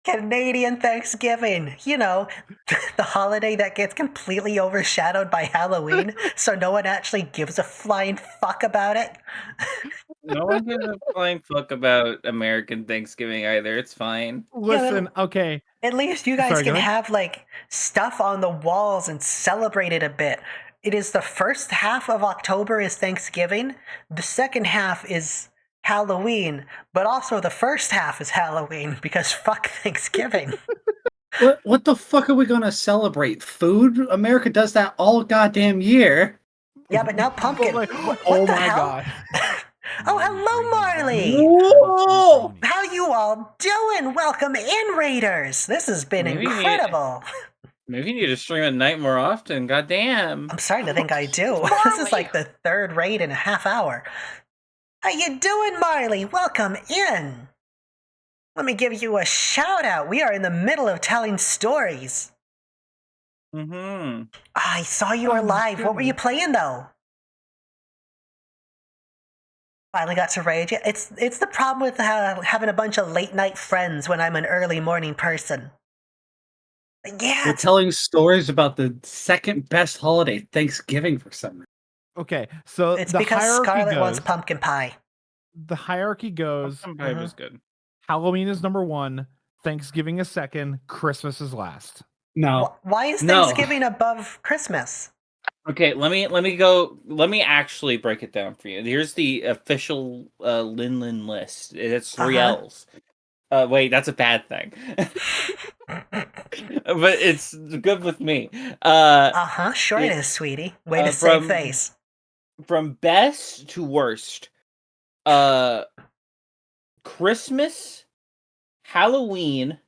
[SPEAKER 3] Canadian Thanksgiving. You know, the holiday that gets completely overshadowed by Halloween, so no one actually gives a flying fuck about it.
[SPEAKER 6] No one gives a flying fuck about American Thanksgiving either. It's fine.
[SPEAKER 4] Listen, okay.
[SPEAKER 3] At least you guys can have like stuff on the walls and celebrate it a bit. It is the first half of October is Thanksgiving. The second half is Halloween, but also the first half is Halloween because fuck Thanksgiving.
[SPEAKER 5] What the fuck are we gonna celebrate? Food? America does that all goddamn year.
[SPEAKER 3] Yeah, but now pumpkin.
[SPEAKER 4] Like,
[SPEAKER 3] what
[SPEAKER 4] oh
[SPEAKER 3] the
[SPEAKER 4] my
[SPEAKER 3] hell?
[SPEAKER 4] god.
[SPEAKER 3] Oh, hello, Marley.
[SPEAKER 5] Whoa!
[SPEAKER 3] How you all doing? Welcome in, Raiders. This has been
[SPEAKER 6] Maybe you need-
[SPEAKER 3] incredible.
[SPEAKER 6] Maybe you need to stream at night more often. Goddamn.
[SPEAKER 3] I'm starting to think I do. This is like the third raid in a half hour. How you doing, Marley? Welcome in. Let me give you a shout out. We are in the middle of telling stories.
[SPEAKER 6] Mm-hmm.
[SPEAKER 3] I saw you were live. What were you playing though? Finally got to raid. Yeah, it's the problem with having a bunch of late night friends when I'm an early morning person. Yeah,
[SPEAKER 5] We're telling stories about the second best holiday, Thanksgiving, for some reason.
[SPEAKER 4] Okay, so
[SPEAKER 3] it's
[SPEAKER 4] the
[SPEAKER 3] because
[SPEAKER 4] hierarchy
[SPEAKER 3] Scarlet
[SPEAKER 4] goes.
[SPEAKER 3] wants pumpkin pie.
[SPEAKER 4] The hierarchy goes.
[SPEAKER 6] Pumpkin pie was good.
[SPEAKER 4] Halloween is number 1. Thanksgiving is second. Christmas is last.
[SPEAKER 5] No.
[SPEAKER 3] Why is
[SPEAKER 6] No.
[SPEAKER 3] Thanksgiving above Christmas?
[SPEAKER 6] Okay, let me actually break it down for you. Here's the official Linlin list. It's 3 L's. Wait, that's a bad thing. But it's good with me.
[SPEAKER 3] Sure it is, sweetie. Way to save face.
[SPEAKER 6] From best to worst. Christmas, Halloween,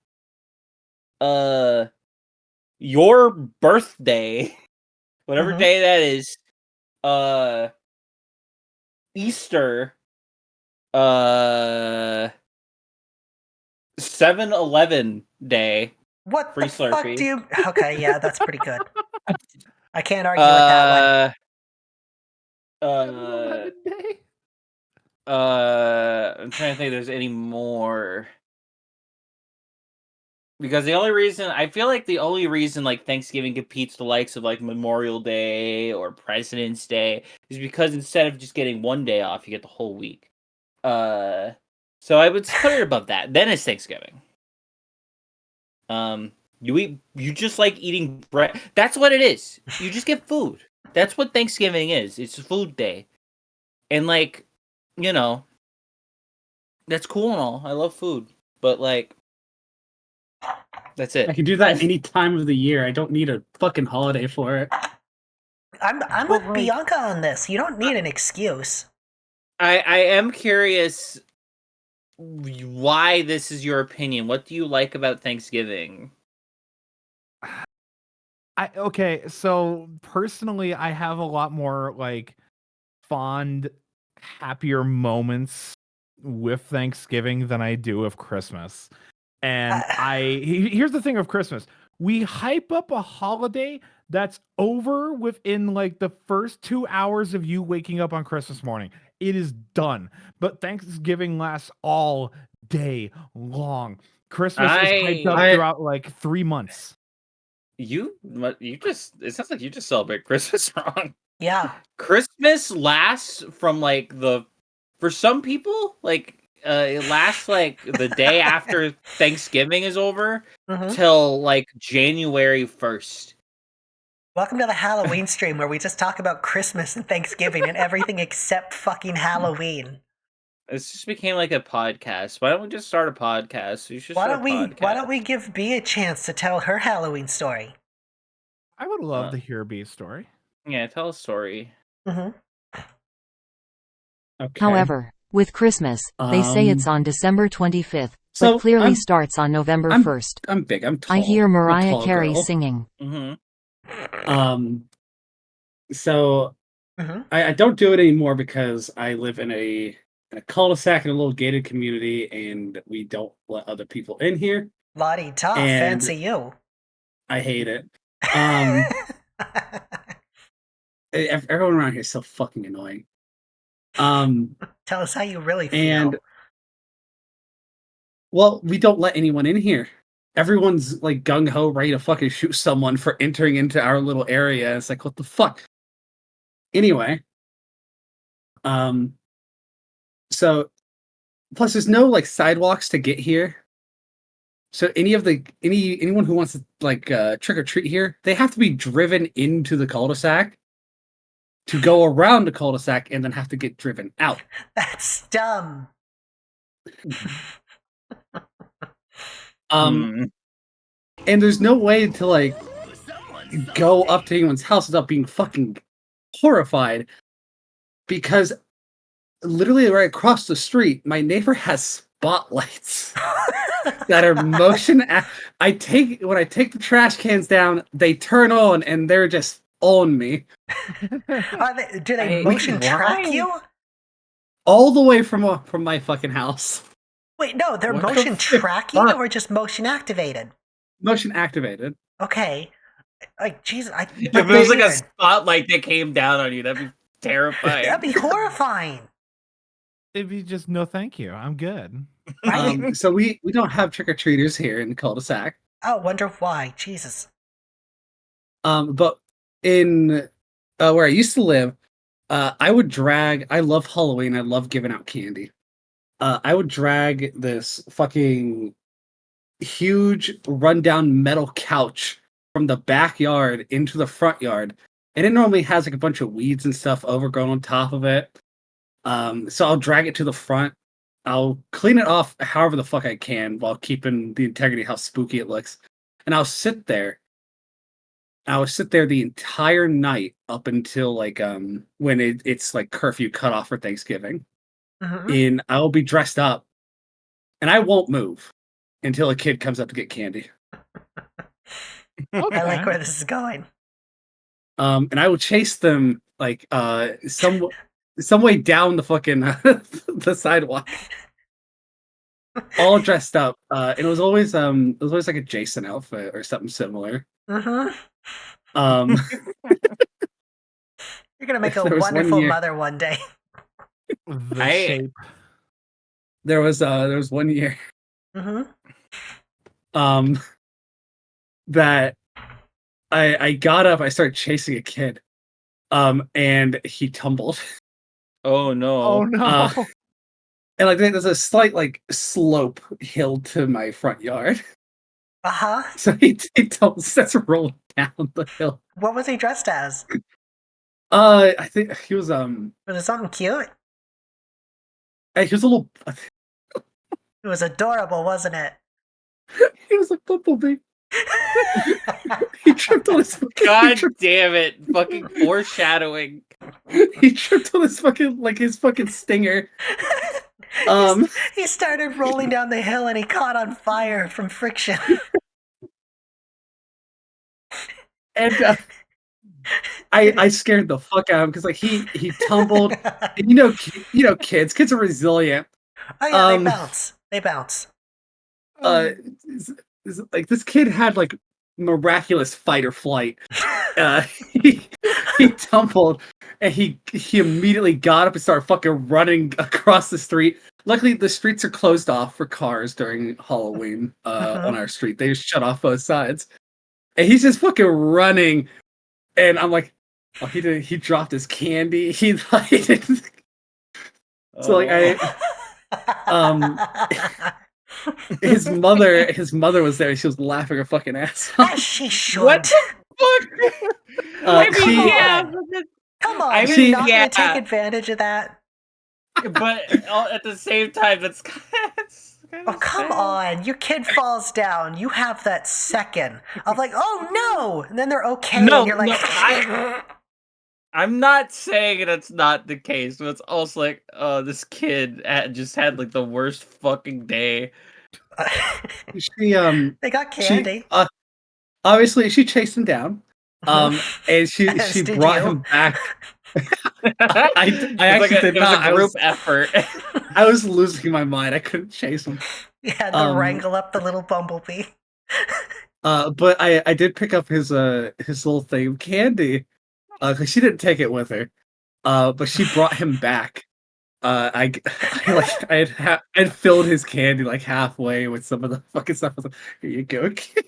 [SPEAKER 6] your birthday, whatever day that is, Easter, 7-Eleven day.
[SPEAKER 3] What
[SPEAKER 6] Free
[SPEAKER 3] the fuck
[SPEAKER 6] Slurpee.
[SPEAKER 3] do you... Okay, yeah, that's pretty good. I can't argue with that one.
[SPEAKER 4] 7-Eleven day?
[SPEAKER 6] I'm trying to think if there's any more. Because I feel like the only reason like Thanksgiving competes the likes of like Memorial Day or President's Day is because instead of just getting one day off, you get the whole week. So I would put it above that. Then it's Thanksgiving. You just like eating bread. That's what it is. You just get food. That's what Thanksgiving is. It's a food day. And like, you know, that's cool and all. I love food. But like, that's it.
[SPEAKER 5] I can do that any time of the year. I don't need a fucking holiday for it.
[SPEAKER 3] I'm with Bianca on this. You don't need an excuse.
[SPEAKER 6] I am curious why this is your opinion. What do you like about Thanksgiving?
[SPEAKER 4] Okay, so personally, I have a lot more like fond, happier moments with Thanksgiving than I do of Christmas. And here's the thing of Christmas. We hype up a holiday that's over within like the first 2 hours of you waking up on Christmas morning. It is done. But Thanksgiving lasts all day long. Christmas is hyped up throughout like 3 months.
[SPEAKER 6] It sounds like you just celebrate Christmas wrong.
[SPEAKER 3] Yeah.
[SPEAKER 6] Christmas lasts from like for some people, like it lasts like the day after Thanksgiving is over till like January 1st.
[SPEAKER 3] Welcome to the Halloween stream where we just talk about Christmas and Thanksgiving and everything except fucking Halloween.
[SPEAKER 6] This just became like a podcast. Why don't we just start a podcast?
[SPEAKER 3] Why don't we give Bea a chance to tell her Halloween story?
[SPEAKER 4] I would love to hear Bea's story.
[SPEAKER 6] Yeah, tell a story.
[SPEAKER 3] Okay.
[SPEAKER 7] However, with Christmas, they say it's on December 25th, but clearly starts on November 1st.
[SPEAKER 5] I'm big. I'm tall.
[SPEAKER 7] I hear Mariah Carey singing.
[SPEAKER 5] So I don't do it anymore because I live in a cul-de-sac in a little gated community, and we don't let other people in here.
[SPEAKER 3] La-di-da, fancy you.
[SPEAKER 5] I hate it. Everyone around here is so fucking annoying.
[SPEAKER 3] Tell us how you really feel.
[SPEAKER 5] And well, we don't let anyone in here. Everyone's like gung-ho ready to fucking shoot someone for entering into our little area. It's like, what the fuck? Anyway. So plus there's no like sidewalks to get here. So anyone who wants to like trick or treat here, they have to be driven into the cul-de-sac. to go around the cul-de-sac and then have to get driven out.
[SPEAKER 3] That's dumb.
[SPEAKER 5] And there's no way to like go up to anyone's house without being fucking horrified, because literally right across the street, my neighbor has spotlights that are motion. When I take the trash cans down, they turn on and they're just on me.
[SPEAKER 3] Do they motion track you?
[SPEAKER 5] All the way from my fucking house.
[SPEAKER 3] Wait, no, they're motion tracking or just motion activated?
[SPEAKER 5] Motion activated.
[SPEAKER 3] Okay. Like, Jesus.
[SPEAKER 6] If it was like a spotlight that came down on you, that'd be terrifying.
[SPEAKER 3] That'd be horrifying.
[SPEAKER 4] It'd be just no thank you. I'm good.
[SPEAKER 5] So we don't have trick-or-treaters here in the cul-de-sac.
[SPEAKER 3] Oh, wonder why. Jesus.
[SPEAKER 5] But in where I used to live, I love Halloween. I love giving out candy. I would drag this fucking huge rundown metal couch from the backyard into the front yard. And it normally has like a bunch of weeds and stuff overgrown on top of it. So I'll drag it to the front. I'll clean it off however the fuck I can while keeping the integrity of how spooky it looks. And I'll sit there. I would sit there the entire night up until like when it's like curfew cutoff for Thanksgiving. And I'll be dressed up and I won't move until a kid comes up to get candy.
[SPEAKER 3] Okay. I like where this is going.
[SPEAKER 5] And I would chase them like some way down the fucking the sidewalk, all dressed up. And it was always like a Jason outfit or something similar.
[SPEAKER 3] You're gonna make a wonderful mother one day.
[SPEAKER 5] There was 1 year. That I got up, I started chasing a kid. And he tumbled.
[SPEAKER 6] Oh no.
[SPEAKER 4] Oh no.
[SPEAKER 5] And like there's a slight like slope hill to my front yard. So he starts rolling down the hill.
[SPEAKER 3] What was he dressed as?
[SPEAKER 5] I think he was
[SPEAKER 3] Was it something cute?
[SPEAKER 5] He was a little.
[SPEAKER 3] It was adorable, wasn't it?
[SPEAKER 5] He was a bumblebee. He tripped on his fucking.
[SPEAKER 6] God damn it! Fucking foreshadowing.
[SPEAKER 5] He tripped on his fucking stinger.
[SPEAKER 3] He started rolling down the hill and he caught on fire from friction.
[SPEAKER 5] And I scared the fuck out of him because like he tumbled. And you know kids are resilient.
[SPEAKER 3] Oh yeah, they bounce.
[SPEAKER 5] Like this kid had like miraculous fight or flight. He tumbled and he immediately got up and started fucking running across the street. Luckily, the streets are closed off for cars during Halloween on our street. They just shut off both sides, and he's just fucking running. And I'm like, oh, he dropped his candy. He like, so like his mother was there. She was laughing her fucking ass off.
[SPEAKER 3] As she should.
[SPEAKER 6] What the fuck?
[SPEAKER 3] Come on, you're not going to take advantage of that.
[SPEAKER 6] But at the same time, that's kind of
[SPEAKER 3] come on. Your kid falls down. You have that second of like, oh no! And then they're okay.
[SPEAKER 6] No,
[SPEAKER 3] and you're like,
[SPEAKER 6] I'm not saying that's not the case, but it's also like, oh, this kid just had like the worst fucking day.
[SPEAKER 3] They got candy.
[SPEAKER 5] Obviously, she chased him down. And she brought him back. I actually did not.
[SPEAKER 6] It was a group effort.
[SPEAKER 5] I was losing my mind. I couldn't chase him.
[SPEAKER 3] You had to wrangle up the little bumblebee.
[SPEAKER 5] But I did pick up his little thing of candy. Because she didn't take it with her. But she brought him back. I had filled his candy like halfway with some of the fucking stuff. I was like, here you go, kid.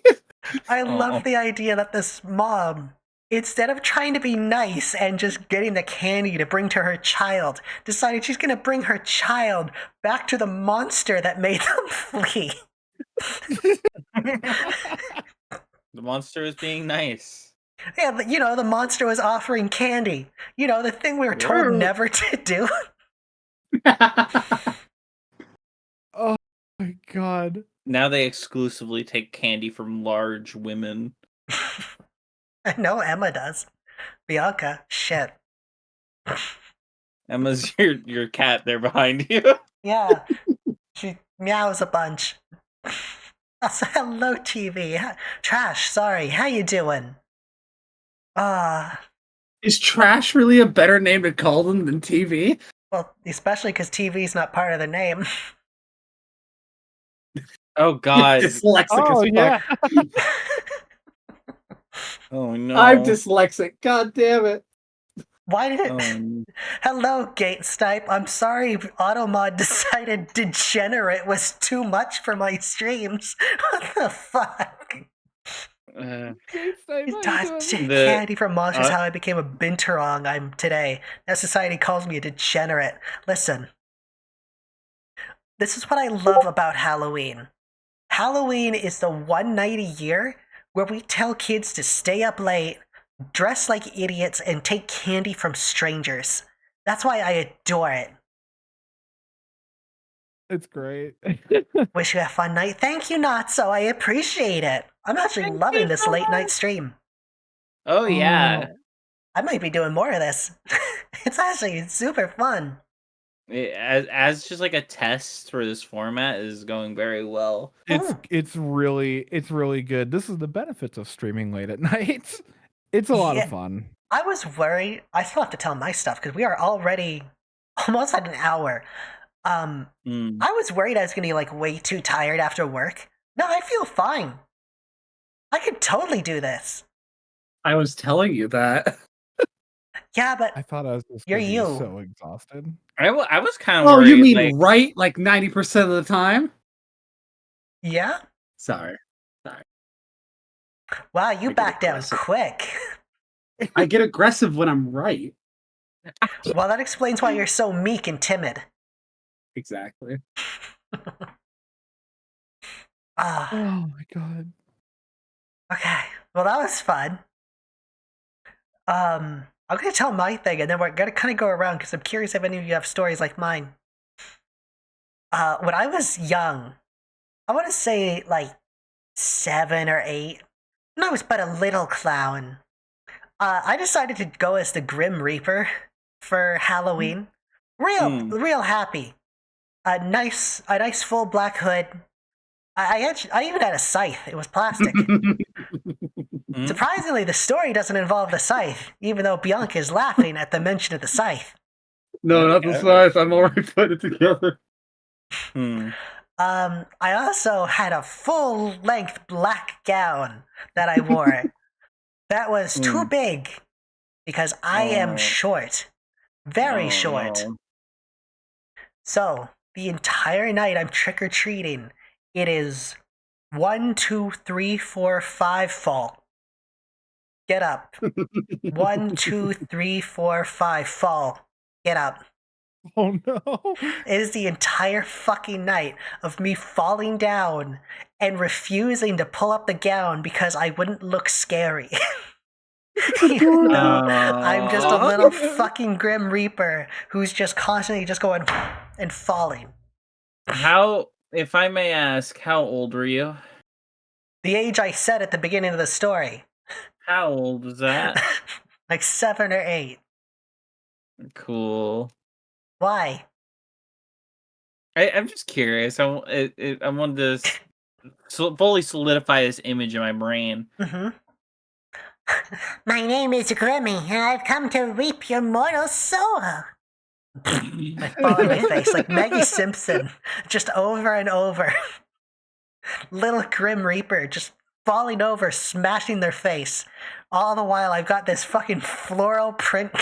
[SPEAKER 3] I love the idea that this mom, instead of trying to be nice and just getting the candy to bring to her child, decided she's going to bring her child back to the monster that made them flee.
[SPEAKER 6] The monster is being nice.
[SPEAKER 3] Yeah, but the monster was offering candy. The thing we were told never to do.
[SPEAKER 4] Oh my god.
[SPEAKER 6] Now they exclusively take candy from large women.
[SPEAKER 3] I know Emma does. Bianca, shit.
[SPEAKER 6] Emma's your cat there behind you.
[SPEAKER 3] Yeah, she meows a bunch. Also, hello, TV. Trash, sorry. How you doing?
[SPEAKER 5] Is Trash really a better name to call them than TV?
[SPEAKER 3] Well, especially because TV's not part of the name.
[SPEAKER 6] Oh God.
[SPEAKER 5] Dyslexic as fuck.
[SPEAKER 6] Oh no.
[SPEAKER 5] I'm dyslexic. God damn it.
[SPEAKER 3] Why did it? Hello, Gate Snipe. I'm sorry Automod decided Degenerate was too much for my streams. What the fuck? Candy from Monsters, how I became a binturong I'm today. Now society calls me a degenerate. Listen. This is what I love about Halloween. Halloween is the one night a year where we tell kids to stay up late, dress like idiots, and take candy from strangers. That's why I adore it.
[SPEAKER 4] It's great.
[SPEAKER 3] Wish you a fun night. Thank you, Natso. I appreciate it. I'm actually loving this late night stream.
[SPEAKER 6] Oh yeah.
[SPEAKER 3] I might be doing more of this. It's actually super fun.
[SPEAKER 6] As just like a test for this format is going very well.
[SPEAKER 4] It's really good. This is the benefits of streaming late at night. It's a lot of fun.
[SPEAKER 3] I was worried. I still have to tell my stuff because we are already almost at an hour. I was worried I was gonna be like way too tired after work. No, I feel fine. I could totally do this.
[SPEAKER 5] I was telling you that.
[SPEAKER 3] Yeah, but
[SPEAKER 4] I thought I was just
[SPEAKER 3] you're
[SPEAKER 4] so exhausted.
[SPEAKER 6] I was kind of worried.
[SPEAKER 5] Oh, you mean right? Like 90% of the time?
[SPEAKER 3] Yeah.
[SPEAKER 5] Sorry.
[SPEAKER 3] Wow, you back down quick.
[SPEAKER 5] I get aggressive when I'm right.
[SPEAKER 3] Well, that explains why you're so meek and timid.
[SPEAKER 5] Exactly.
[SPEAKER 3] Oh
[SPEAKER 4] my god.
[SPEAKER 3] Okay. Well, that was fun. I'm gonna tell my thing, and then we're gonna kind of go around because I'm curious if any of you have stories like mine. When I was young, I want to say like 7 or 8, when I was but a little clown, I decided to go as the Grim Reaper for Halloween. Real happy. A nice full black hood. I even had a scythe. It was plastic. Surprisingly, the story doesn't involve the scythe, even though Bianca is laughing at the mention of the scythe.
[SPEAKER 5] No, not the scythe. I'm already putting it together.
[SPEAKER 3] I also had a full-length black gown that I wore. That was too big because I am short. Very short.
[SPEAKER 6] No.
[SPEAKER 3] So, the entire night I'm trick-or-treating. It is 1, 2, 3, 4, 5 fall. Get up. 1, 2, 3, 4, 5 fall. Get up.
[SPEAKER 4] Oh no.
[SPEAKER 3] It is the entire fucking night of me falling down and refusing to pull up the gown because I wouldn't look scary. Even though I'm just a little fucking Grim Reaper who's just constantly just going and falling.
[SPEAKER 6] How, if I may ask, how old were you?
[SPEAKER 3] The age I said at the beginning of the story.
[SPEAKER 6] How old was that?
[SPEAKER 3] Like 7 or 8.
[SPEAKER 6] Cool.
[SPEAKER 3] Why?
[SPEAKER 6] I'm just curious. I wanted to fully solidify this image in my brain.
[SPEAKER 3] My name is Grimmy, and I've come to reap your mortal soul. I fall on my face like Maggie Simpson, just over and over. Little Grim Reaper just falling over, smashing their face. All the while, I've got this fucking floral print.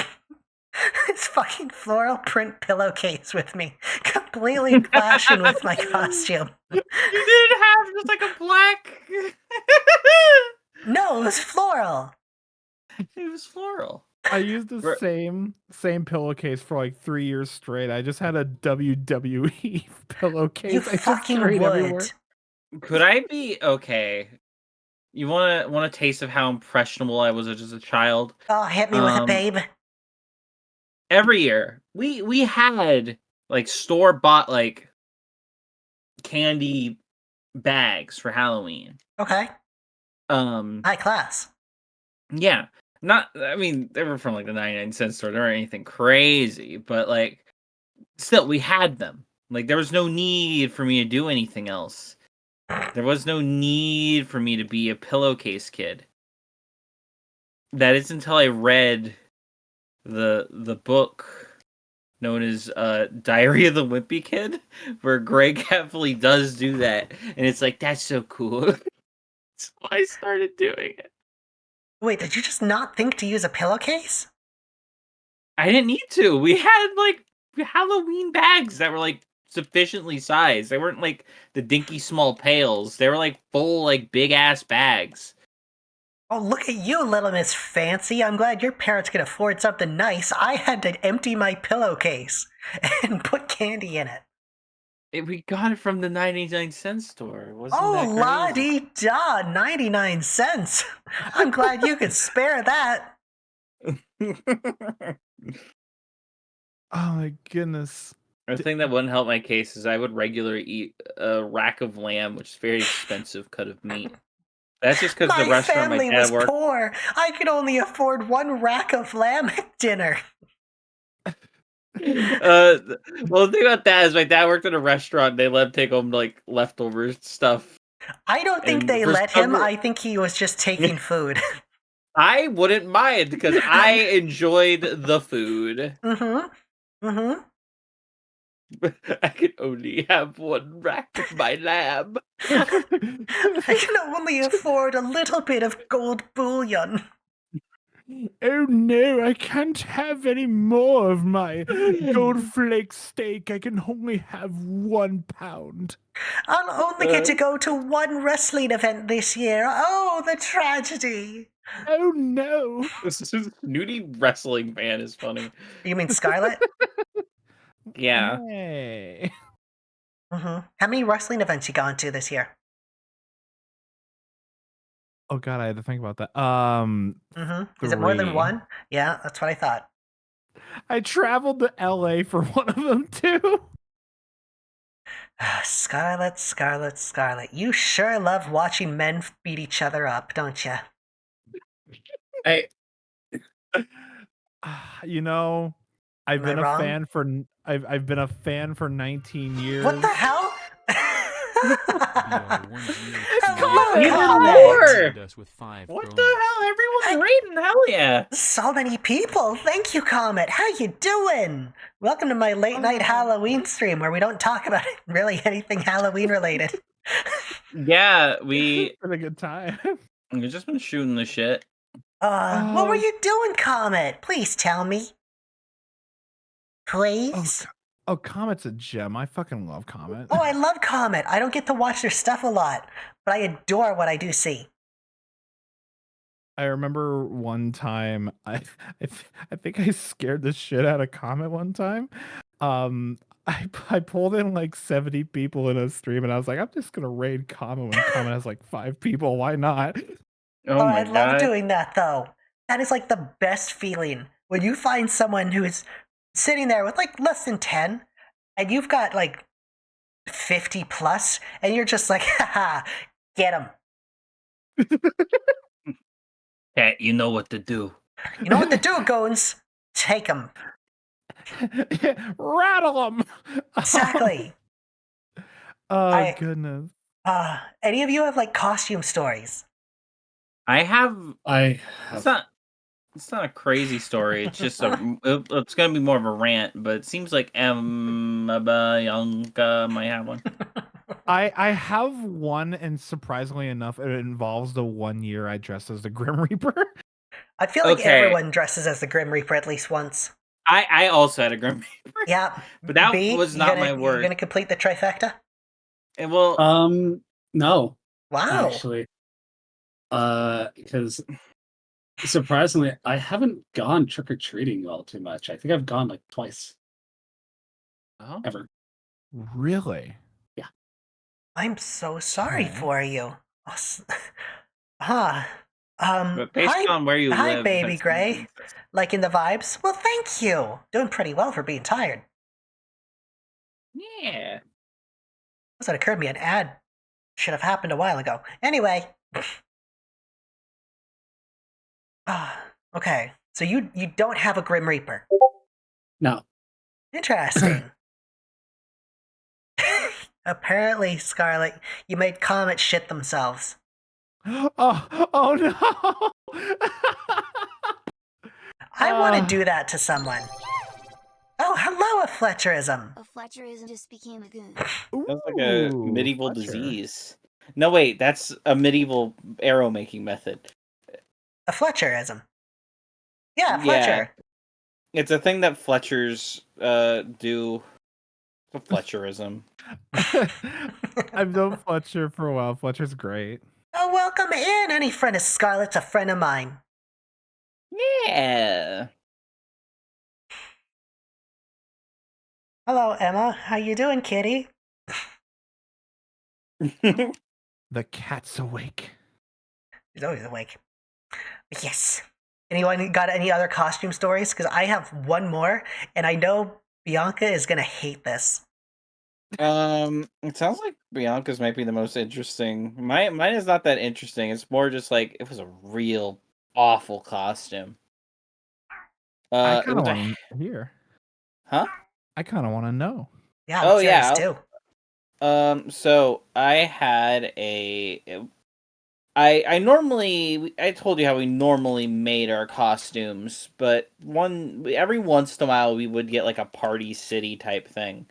[SPEAKER 3] This fucking floral print pillowcase with me, completely clashing with my costume.
[SPEAKER 6] You didn't have just like a black.
[SPEAKER 3] No, it was floral.
[SPEAKER 6] It was floral.
[SPEAKER 4] I used the same pillowcase for like 3 years straight. I just had a WWE pillowcase.
[SPEAKER 3] You fucking would.
[SPEAKER 6] Could I be okay? You want a taste of how impressionable I was as a child?
[SPEAKER 3] Oh, hit me with it, babe.
[SPEAKER 6] Every year, we had like store bought like candy bags for Halloween.
[SPEAKER 3] Okay. High class.
[SPEAKER 6] Yeah. I mean, they were from like the 99-cent store. They weren't anything crazy, but like still we had them. Like there was no need for me to do anything else. There was no need for me to be a pillowcase kid. That is until I read the book known as Diary of the Wimpy Kid, where Greg Heffley does do that, and it's like that's so cool. So I started doing it.
[SPEAKER 3] Wait, did you just not think to use a pillowcase?
[SPEAKER 6] I didn't need to. We had like Halloween bags that were like sufficiently sized. They weren't like the dinky small pails. They were like full, like big ass bags.
[SPEAKER 3] Oh, look at you, Little Miss Fancy. I'm glad your parents could afford something nice. I had to empty my pillowcase and put candy in it.
[SPEAKER 6] We got it from the 99-cent store. Wasn't
[SPEAKER 3] Oh,
[SPEAKER 6] that crazy?
[SPEAKER 3] la-di-da, 99 cents. I'm glad you could spare that.
[SPEAKER 4] Oh my goodness.
[SPEAKER 6] The thing that wouldn't help my case is I would regularly eat a rack of lamb, which is a very expensive cut of meat. That's just because the restaurant my
[SPEAKER 3] family
[SPEAKER 6] dad
[SPEAKER 3] was
[SPEAKER 6] worked.
[SPEAKER 3] poor. I could only afford one rack of lamb at dinner.
[SPEAKER 6] Well, the thing about that is my dad worked at a restaurant. They let him take home like leftover stuff.
[SPEAKER 3] I don't think they let him. I think he was just taking food.
[SPEAKER 6] I wouldn't mind because I enjoyed the food.
[SPEAKER 3] Mm-hmm. Mm-hmm.
[SPEAKER 6] I can only have one rack of my lamb.
[SPEAKER 3] I can only afford a little bit of gold bullion.
[SPEAKER 4] Oh no, I can't have any more of my gold flake steak. I can only have 1 pound.
[SPEAKER 3] I'll only get to go to one wrestling event this year. Oh, the tragedy.
[SPEAKER 4] Oh no.
[SPEAKER 6] This snooty wrestling fan is funny.
[SPEAKER 3] You mean Scarlett?
[SPEAKER 6] Yeah.
[SPEAKER 4] Hey.
[SPEAKER 3] Mm-hmm. How many wrestling events you gone to this year?
[SPEAKER 4] Oh god, I had to think about that.
[SPEAKER 3] Mm-hmm. Is it more than one? Yeah, that's what I thought.
[SPEAKER 4] I traveled to LA for one of them too.
[SPEAKER 3] Scarlett, Scarlett, Scarlett. You sure love watching men beat each other up, don't you?
[SPEAKER 4] You know, I've
[SPEAKER 3] Am
[SPEAKER 4] been
[SPEAKER 3] I
[SPEAKER 4] a
[SPEAKER 3] wrong?
[SPEAKER 4] fan for I've been a fan for 19 years.
[SPEAKER 3] What the hell?
[SPEAKER 6] Even more! What the hell? Everyone's rating, hell yeah!
[SPEAKER 3] So many people. Thank you, Comet. How you doing? Welcome to my late night Halloween stream where we don't talk about really anything Halloween related.
[SPEAKER 6] Yeah, we
[SPEAKER 4] had a good time.
[SPEAKER 6] We've just been shooting the shit.
[SPEAKER 3] What were you doing, Comet? Please tell me. Please?
[SPEAKER 4] Oh, Comet's a gem. I fucking love Comet.
[SPEAKER 3] Oh, I love Comet. I don't get to watch their stuff a lot, but I adore what I do see.
[SPEAKER 4] I remember one time I think I scared the shit out of Comet one time. I pulled in like 70 people in a stream and I was like, I'm just gonna raid Comet when Comet has like 5 people. Why not?
[SPEAKER 6] Oh my
[SPEAKER 3] I love doing that though. That is like the best feeling when you find someone who's sitting there with like less than 10 and you've got like 50 plus and you're just like, haha, get them.
[SPEAKER 6] Yeah, you know what to do.
[SPEAKER 3] You know what to do, Goons? Take them.
[SPEAKER 4] Rattle them.
[SPEAKER 3] Exactly.
[SPEAKER 4] Goodness.
[SPEAKER 3] Any of you have like costume stories?
[SPEAKER 6] I have. It's not a crazy story. It's just it's gonna be more of a rant, but it seems like Emma Bianca might have one.
[SPEAKER 4] I have one, and surprisingly enough, it involves the 1 year I dressed as the Grim Reaper.
[SPEAKER 3] I feel like everyone dresses as the Grim Reaper at least once.
[SPEAKER 6] I also had a Grim Reaper.
[SPEAKER 3] Yeah,
[SPEAKER 6] but that was not my word.
[SPEAKER 3] You're gonna complete the trifecta?
[SPEAKER 6] And well,
[SPEAKER 5] no.
[SPEAKER 3] Wow.
[SPEAKER 5] Actually, because surprisingly, I haven't gone trick or treating all too much. I think I've gone like twice.
[SPEAKER 6] Oh,
[SPEAKER 5] ever?
[SPEAKER 4] Really?
[SPEAKER 5] Yeah.
[SPEAKER 3] I'm so sorry for you. Huh.
[SPEAKER 6] But based
[SPEAKER 3] Hi,
[SPEAKER 6] on where you
[SPEAKER 3] hi,
[SPEAKER 6] live,
[SPEAKER 3] baby
[SPEAKER 6] that
[SPEAKER 3] Gray.
[SPEAKER 6] seems
[SPEAKER 3] Like in the vibes? Well, thank you. Doing pretty well for being tired.
[SPEAKER 6] yeah.
[SPEAKER 3] This had occurred to me an ad should have happened a while ago. Anyway. Okay. So you don't have a Grim Reaper.
[SPEAKER 5] No.
[SPEAKER 3] Interesting. Apparently, Scarlet, you made comets shit themselves.
[SPEAKER 4] Oh no!
[SPEAKER 3] I want to do that to someone. Oh, hello, a Fletcherism.
[SPEAKER 1] A Fletcherism just became a goon.
[SPEAKER 6] That's like a
[SPEAKER 4] Ooh,
[SPEAKER 6] medieval
[SPEAKER 4] Fletcher.
[SPEAKER 6] disease. No, wait, that's a medieval arrow making method.
[SPEAKER 3] A Fletcherism. Yeah,
[SPEAKER 6] Yeah.
[SPEAKER 3] Fletcher.
[SPEAKER 6] It's a thing that Fletchers do. A Fletcherism.
[SPEAKER 4] I've known Fletcher for a while. Fletcher's great.
[SPEAKER 3] Oh, welcome in. Any friend of Scarlet's a friend of mine.
[SPEAKER 6] Yeah.
[SPEAKER 3] Hello, Emma. How you doing, kitty?
[SPEAKER 4] The cat's awake.
[SPEAKER 3] He's always awake. Yes. Anyone got any other costume stories? Because I have one more, and I know Bianca is gonna hate this.
[SPEAKER 6] It sounds like Bianca's might be the most interesting. Mine is not that interesting. It's more just like it was a real awful costume.
[SPEAKER 4] I
[SPEAKER 6] It
[SPEAKER 4] kind of
[SPEAKER 6] was
[SPEAKER 4] want to hear.
[SPEAKER 6] huh?
[SPEAKER 4] I kind of want to know.
[SPEAKER 3] Yeah, I'm curious too.
[SPEAKER 6] So I had I normally I told you how we normally made our costumes, but every once in a while we would get like a party city type thing.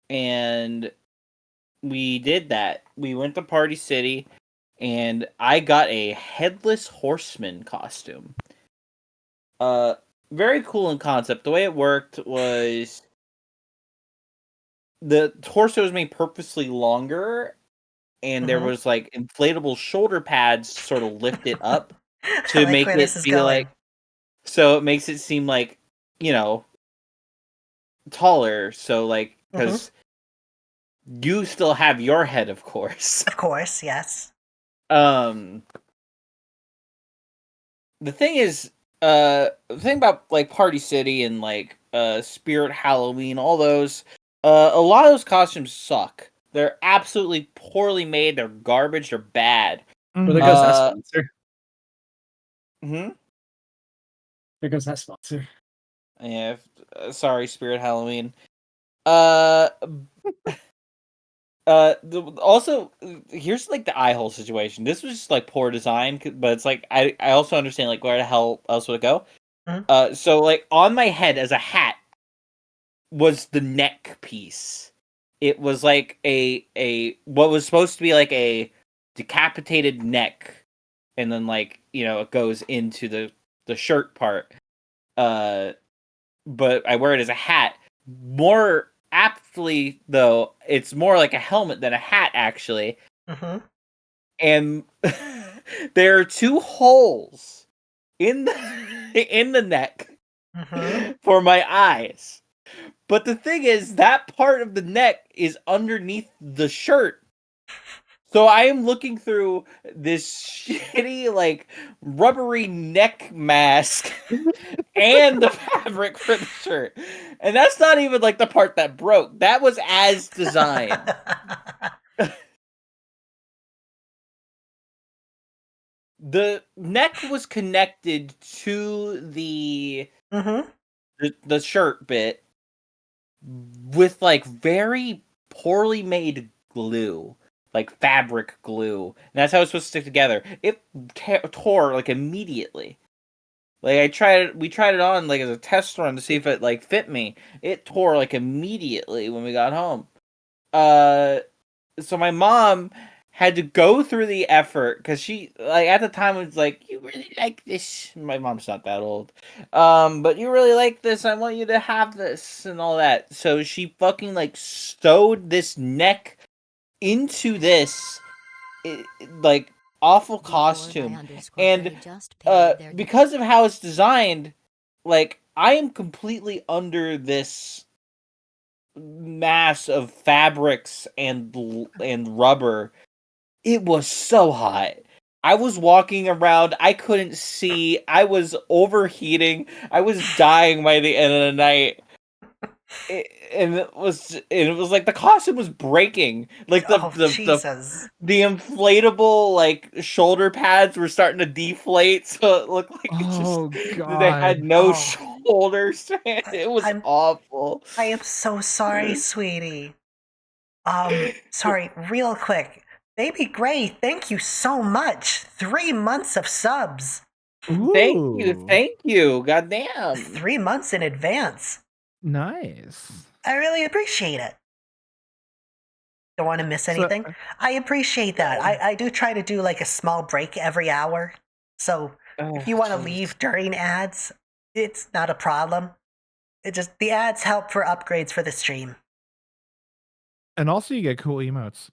[SPEAKER 6] And we did that. We went to Party City, and I got a headless horseman costume. Very cool in concept. The way it worked was the torso was made purposely longer, and there was like inflatable shoulder pads to sort of lift it up to
[SPEAKER 3] like
[SPEAKER 6] make
[SPEAKER 3] where
[SPEAKER 6] it
[SPEAKER 3] this is
[SPEAKER 6] be
[SPEAKER 3] going.
[SPEAKER 6] like. So it makes it seem like, taller. So like because you still have your head, of course.
[SPEAKER 3] Of course, yes.
[SPEAKER 6] The thing is, the thing about like Party City and like Spirit Halloween, all those, a lot of those costumes suck. They're absolutely poorly made. They're garbage. They're bad.
[SPEAKER 5] Well, there goes that sponsor. There goes that sponsor.
[SPEAKER 6] Yeah. Sorry, Spirit Halloween. Also, here's like the eye hole situation. This was just like poor design, but it's like I also understand like where the hell else would it go. So like on my head as a hat was the neck piece. It was like a what was supposed to be like a decapitated neck, and then like it goes into the shirt part. But I wear it as a hat. More aptly, though, it's more like a helmet than a hat, actually. And there are two holes in the neck for my eyes. But the thing is, that part of the neck is underneath the shirt. So I am looking through this shitty, like, rubbery neck mask and the fabric for the shirt. And that's not even, like, the part that broke. That was as designed. The neck was connected to the shirt bit with, like, very poorly made glue. Like fabric glue. And that's how it's supposed to stick together. It tore like immediately. Like we tried it on like as a test run to see if it like fit me. It tore like immediately when we got home. So my mom had to go through the effort because she like at the time was like, you really like this. My mom's not that old. But you really like this. I want you to have this and all that. So she fucking like sewed this neck into this like awful costume, and because of how it's designed, like I am completely under this mass of fabrics and rubber. It was so hot. I was walking around. I couldn't see. I was overheating. I was dying by the end of the night. It was like the costume was breaking. Like
[SPEAKER 3] Jesus.
[SPEAKER 6] the inflatable like shoulder pads were starting to deflate, so it looked like they had no shoulders. It was awful.
[SPEAKER 3] I am so sorry, sweetie. Sorry, real quick. Baby Gray, thank you so much. 3 months of subs.
[SPEAKER 6] Thank you. Goddamn.
[SPEAKER 3] 3 months in advance.
[SPEAKER 4] Nice.
[SPEAKER 3] I really appreciate it. Don't want to miss anything. I appreciate that. I do try to do like a small break every hour. So if you want to leave during ads, it's not a problem. The ads help for upgrades for the stream.
[SPEAKER 4] And also you get cool emotes.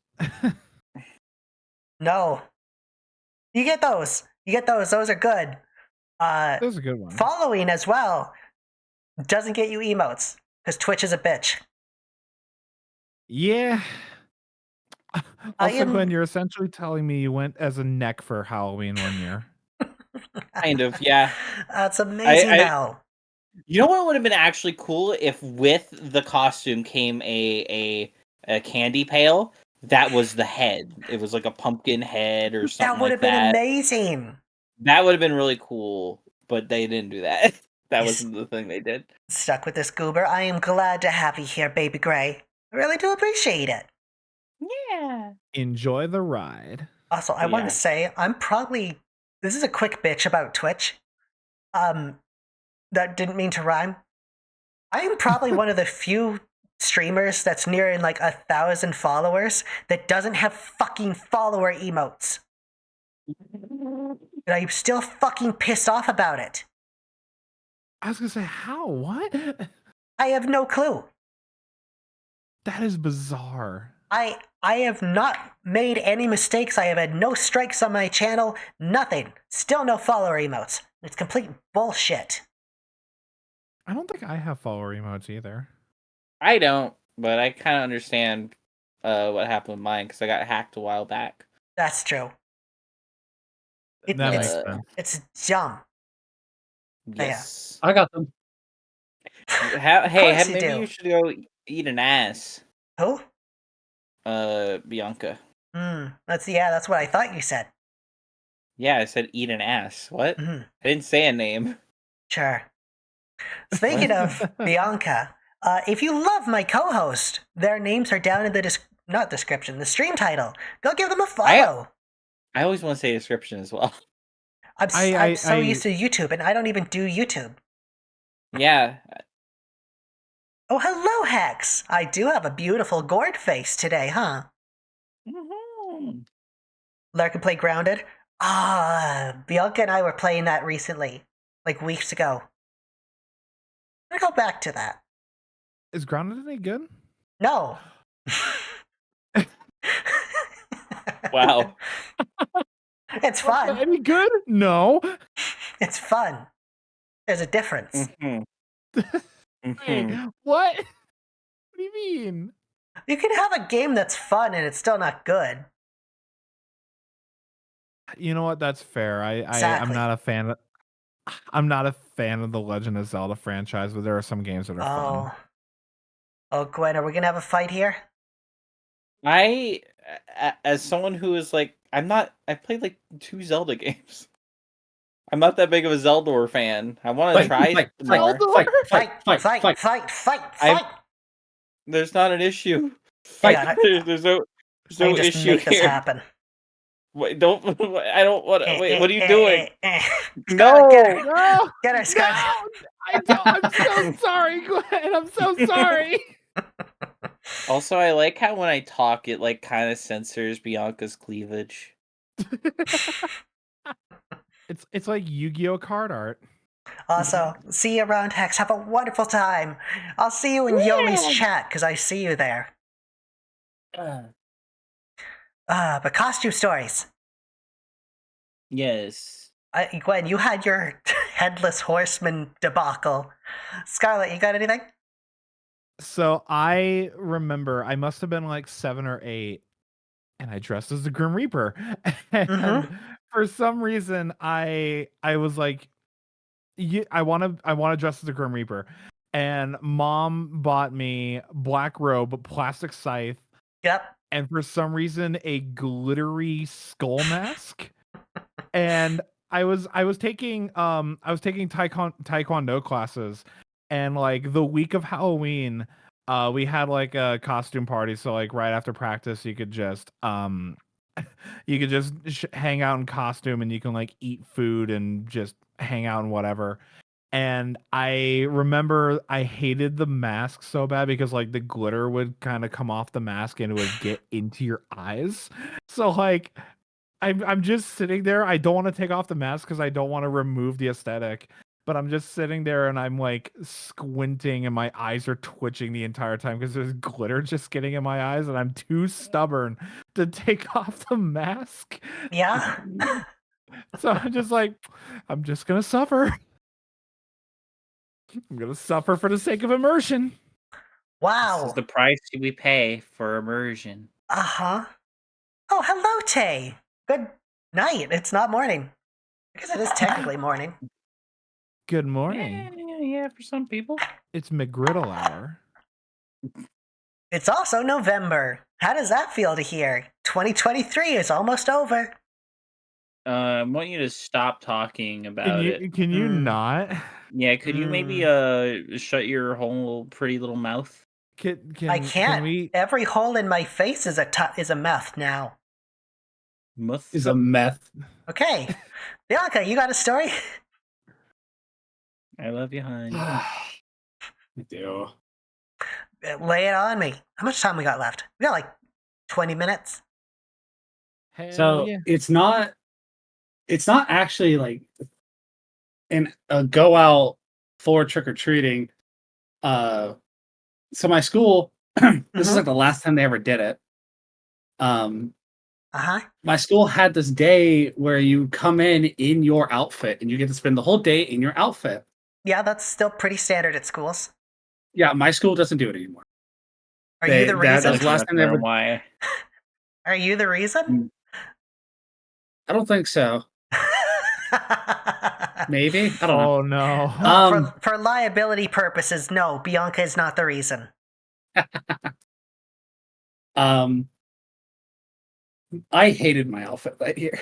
[SPEAKER 3] No. You get those. Those are good.
[SPEAKER 4] Those are good ones.
[SPEAKER 3] Following as well doesn't get you emotes because Twitch is a bitch.
[SPEAKER 4] Yeah. Also, Gwen, you're essentially telling me you went as a neck for Halloween one year.
[SPEAKER 6] Kind of, yeah.
[SPEAKER 3] That's amazing now.
[SPEAKER 6] You know what would have been actually cool if with the costume came a candy pail that was the head. It was like a pumpkin head or something.
[SPEAKER 3] That would have been amazing.
[SPEAKER 6] That would have been really cool, but they didn't do that. That wasn't the thing they did.
[SPEAKER 3] Stuck with this goober. I am glad to have you here, Baby Gray. I really do appreciate it.
[SPEAKER 6] Yeah.
[SPEAKER 4] Enjoy the ride.
[SPEAKER 3] Also, I want to say, this is a quick bitch about Twitch. That didn't mean to rhyme. I am probably one of the few streamers that's nearing like 1,000 followers that doesn't have fucking follower emotes. And I'm still fucking pissed off about it.
[SPEAKER 4] I was gonna say, how? What?
[SPEAKER 3] I have no clue.
[SPEAKER 4] That is bizarre.
[SPEAKER 3] I have not made any mistakes. I have had no strikes on my channel. Nothing. Still no follower emotes. It's complete bullshit.
[SPEAKER 4] I don't think I have follower emotes either.
[SPEAKER 6] I don't, but I kind of understand what happened with mine because I got hacked a while back.
[SPEAKER 3] That's true.
[SPEAKER 4] That makes sense.
[SPEAKER 3] It's dumb.
[SPEAKER 6] Yes.
[SPEAKER 5] I got them.
[SPEAKER 6] Maybe you should go eat an ass.
[SPEAKER 3] Who?
[SPEAKER 6] Bianca.
[SPEAKER 3] That's what I thought you said.
[SPEAKER 6] Yeah, I said eat an ass. What?
[SPEAKER 3] Mm-hmm.
[SPEAKER 6] I didn't say a name.
[SPEAKER 3] Sure. Speaking of Bianca, if you love my co-host, their names are down in the the stream title. Go give them a follow.
[SPEAKER 6] I always want to say description as well.
[SPEAKER 3] I'm so used to YouTube, and I don't even do YouTube.
[SPEAKER 6] Yeah.
[SPEAKER 3] Oh, hello, Hex. I do have a beautiful gourd face today, huh?
[SPEAKER 6] Mm-hmm.
[SPEAKER 3] Lark and play Grounded. Bianca and I were playing that recently, like weeks ago. I'm gonna go back to that.
[SPEAKER 4] Is Grounded any good?
[SPEAKER 3] No.
[SPEAKER 6] Wow.
[SPEAKER 3] It's fun.
[SPEAKER 4] Any good? No.
[SPEAKER 3] It's fun. There's a difference.
[SPEAKER 6] Mm-hmm.
[SPEAKER 4] Wait, what? What do you mean?
[SPEAKER 3] You can have a game that's fun and it's still not good.
[SPEAKER 4] You know what? That's fair.
[SPEAKER 3] Exactly.
[SPEAKER 4] I'm not a fan of. I'm not a fan of the Legend of Zelda franchise, but there are some games that are fun.
[SPEAKER 3] Oh, Gwen, are we gonna have a fight here?
[SPEAKER 6] As someone who is like, I played like 2 Zelda games. I'm not that big of a Zelda fan. I want to try more.
[SPEAKER 3] Fight.
[SPEAKER 6] There's not an issue. There's no issue
[SPEAKER 3] make this
[SPEAKER 6] here.
[SPEAKER 3] Happen.
[SPEAKER 6] Wait, don't. I don't want to. Wait, what are you doing?
[SPEAKER 3] No!
[SPEAKER 6] Get
[SPEAKER 3] her, Scott.
[SPEAKER 4] I'm so sorry, Glenn. I'm so sorry.
[SPEAKER 6] Also, I like how when I talk, it like kind of censors Bianca's cleavage.
[SPEAKER 4] It's like Yu-Gi-Oh card art.
[SPEAKER 3] Also, see you around, Hex. Have a wonderful time. I'll see you in Yomi's chat because I see you there. But costume stories.
[SPEAKER 6] Yes.
[SPEAKER 3] Gwen, you had your headless horseman debacle. Scarlett, you got anything?
[SPEAKER 4] So I remember I must have been like 7 or 8, and I dressed as the Grim Reaper. And for some reason, I was like, I want to dress as the Grim Reaper. And Mom bought me black robe, plastic scythe.
[SPEAKER 3] Yep.
[SPEAKER 4] And for some reason, a glittery skull mask. And I was taking taekwondo classes, and like the week of Halloween, we had like a costume party. So like right after practice, you could just hang out in costume, and you can like eat food and just hang out and whatever. And I remember I hated the mask so bad because like the glitter would kind of come off the mask and it would get into your eyes. So like I'm just sitting there. I don't want to take off the mask because I don't want to remove the aesthetic. But I'm just sitting there and I'm like squinting and my eyes are twitching the entire time because there's glitter just getting in my eyes and I'm too stubborn to take off the mask.
[SPEAKER 3] Yeah.
[SPEAKER 4] So I'm just like, I'm just gonna suffer. I'm gonna suffer for the sake of immersion.
[SPEAKER 3] Wow.
[SPEAKER 6] This is the price we pay for immersion.
[SPEAKER 3] Uh-huh. Oh, hello, Tay. Good night. It's not morning. Because it is technically morning.
[SPEAKER 4] Good morning.
[SPEAKER 6] Yeah, for some people.
[SPEAKER 4] It's McGriddle hour.
[SPEAKER 3] It's also November. How does that feel to hear? 2023 is almost over.
[SPEAKER 6] I want you to stop talking about it.
[SPEAKER 4] Can you not?
[SPEAKER 6] Yeah, could you maybe shut your whole pretty little mouth?
[SPEAKER 3] I can't. Every hole in my face is a meth now.
[SPEAKER 6] Meth
[SPEAKER 5] is a meth.
[SPEAKER 3] Okay. Bianca, you got a story?
[SPEAKER 6] I love you, honey.
[SPEAKER 5] I do.
[SPEAKER 3] Lay it on me. How much time we got left? We got like 20 minutes.
[SPEAKER 5] So it's not actually like a go out for trick or treating. So my school, this is like the last time they ever did it. My school had this day where you come in your outfit and you get to spend the whole day in your outfit.
[SPEAKER 3] Yeah, that's still pretty standard at schools.
[SPEAKER 5] Yeah, my school doesn't do it anymore.
[SPEAKER 3] Are you the reason?
[SPEAKER 5] That's the last time they ever.
[SPEAKER 6] Why?
[SPEAKER 3] Are you the reason?
[SPEAKER 5] I don't think so. Maybe? I don't know.
[SPEAKER 4] Oh no.
[SPEAKER 3] For liability purposes, no, Bianca is not the reason.
[SPEAKER 5] I hated my outfit that year.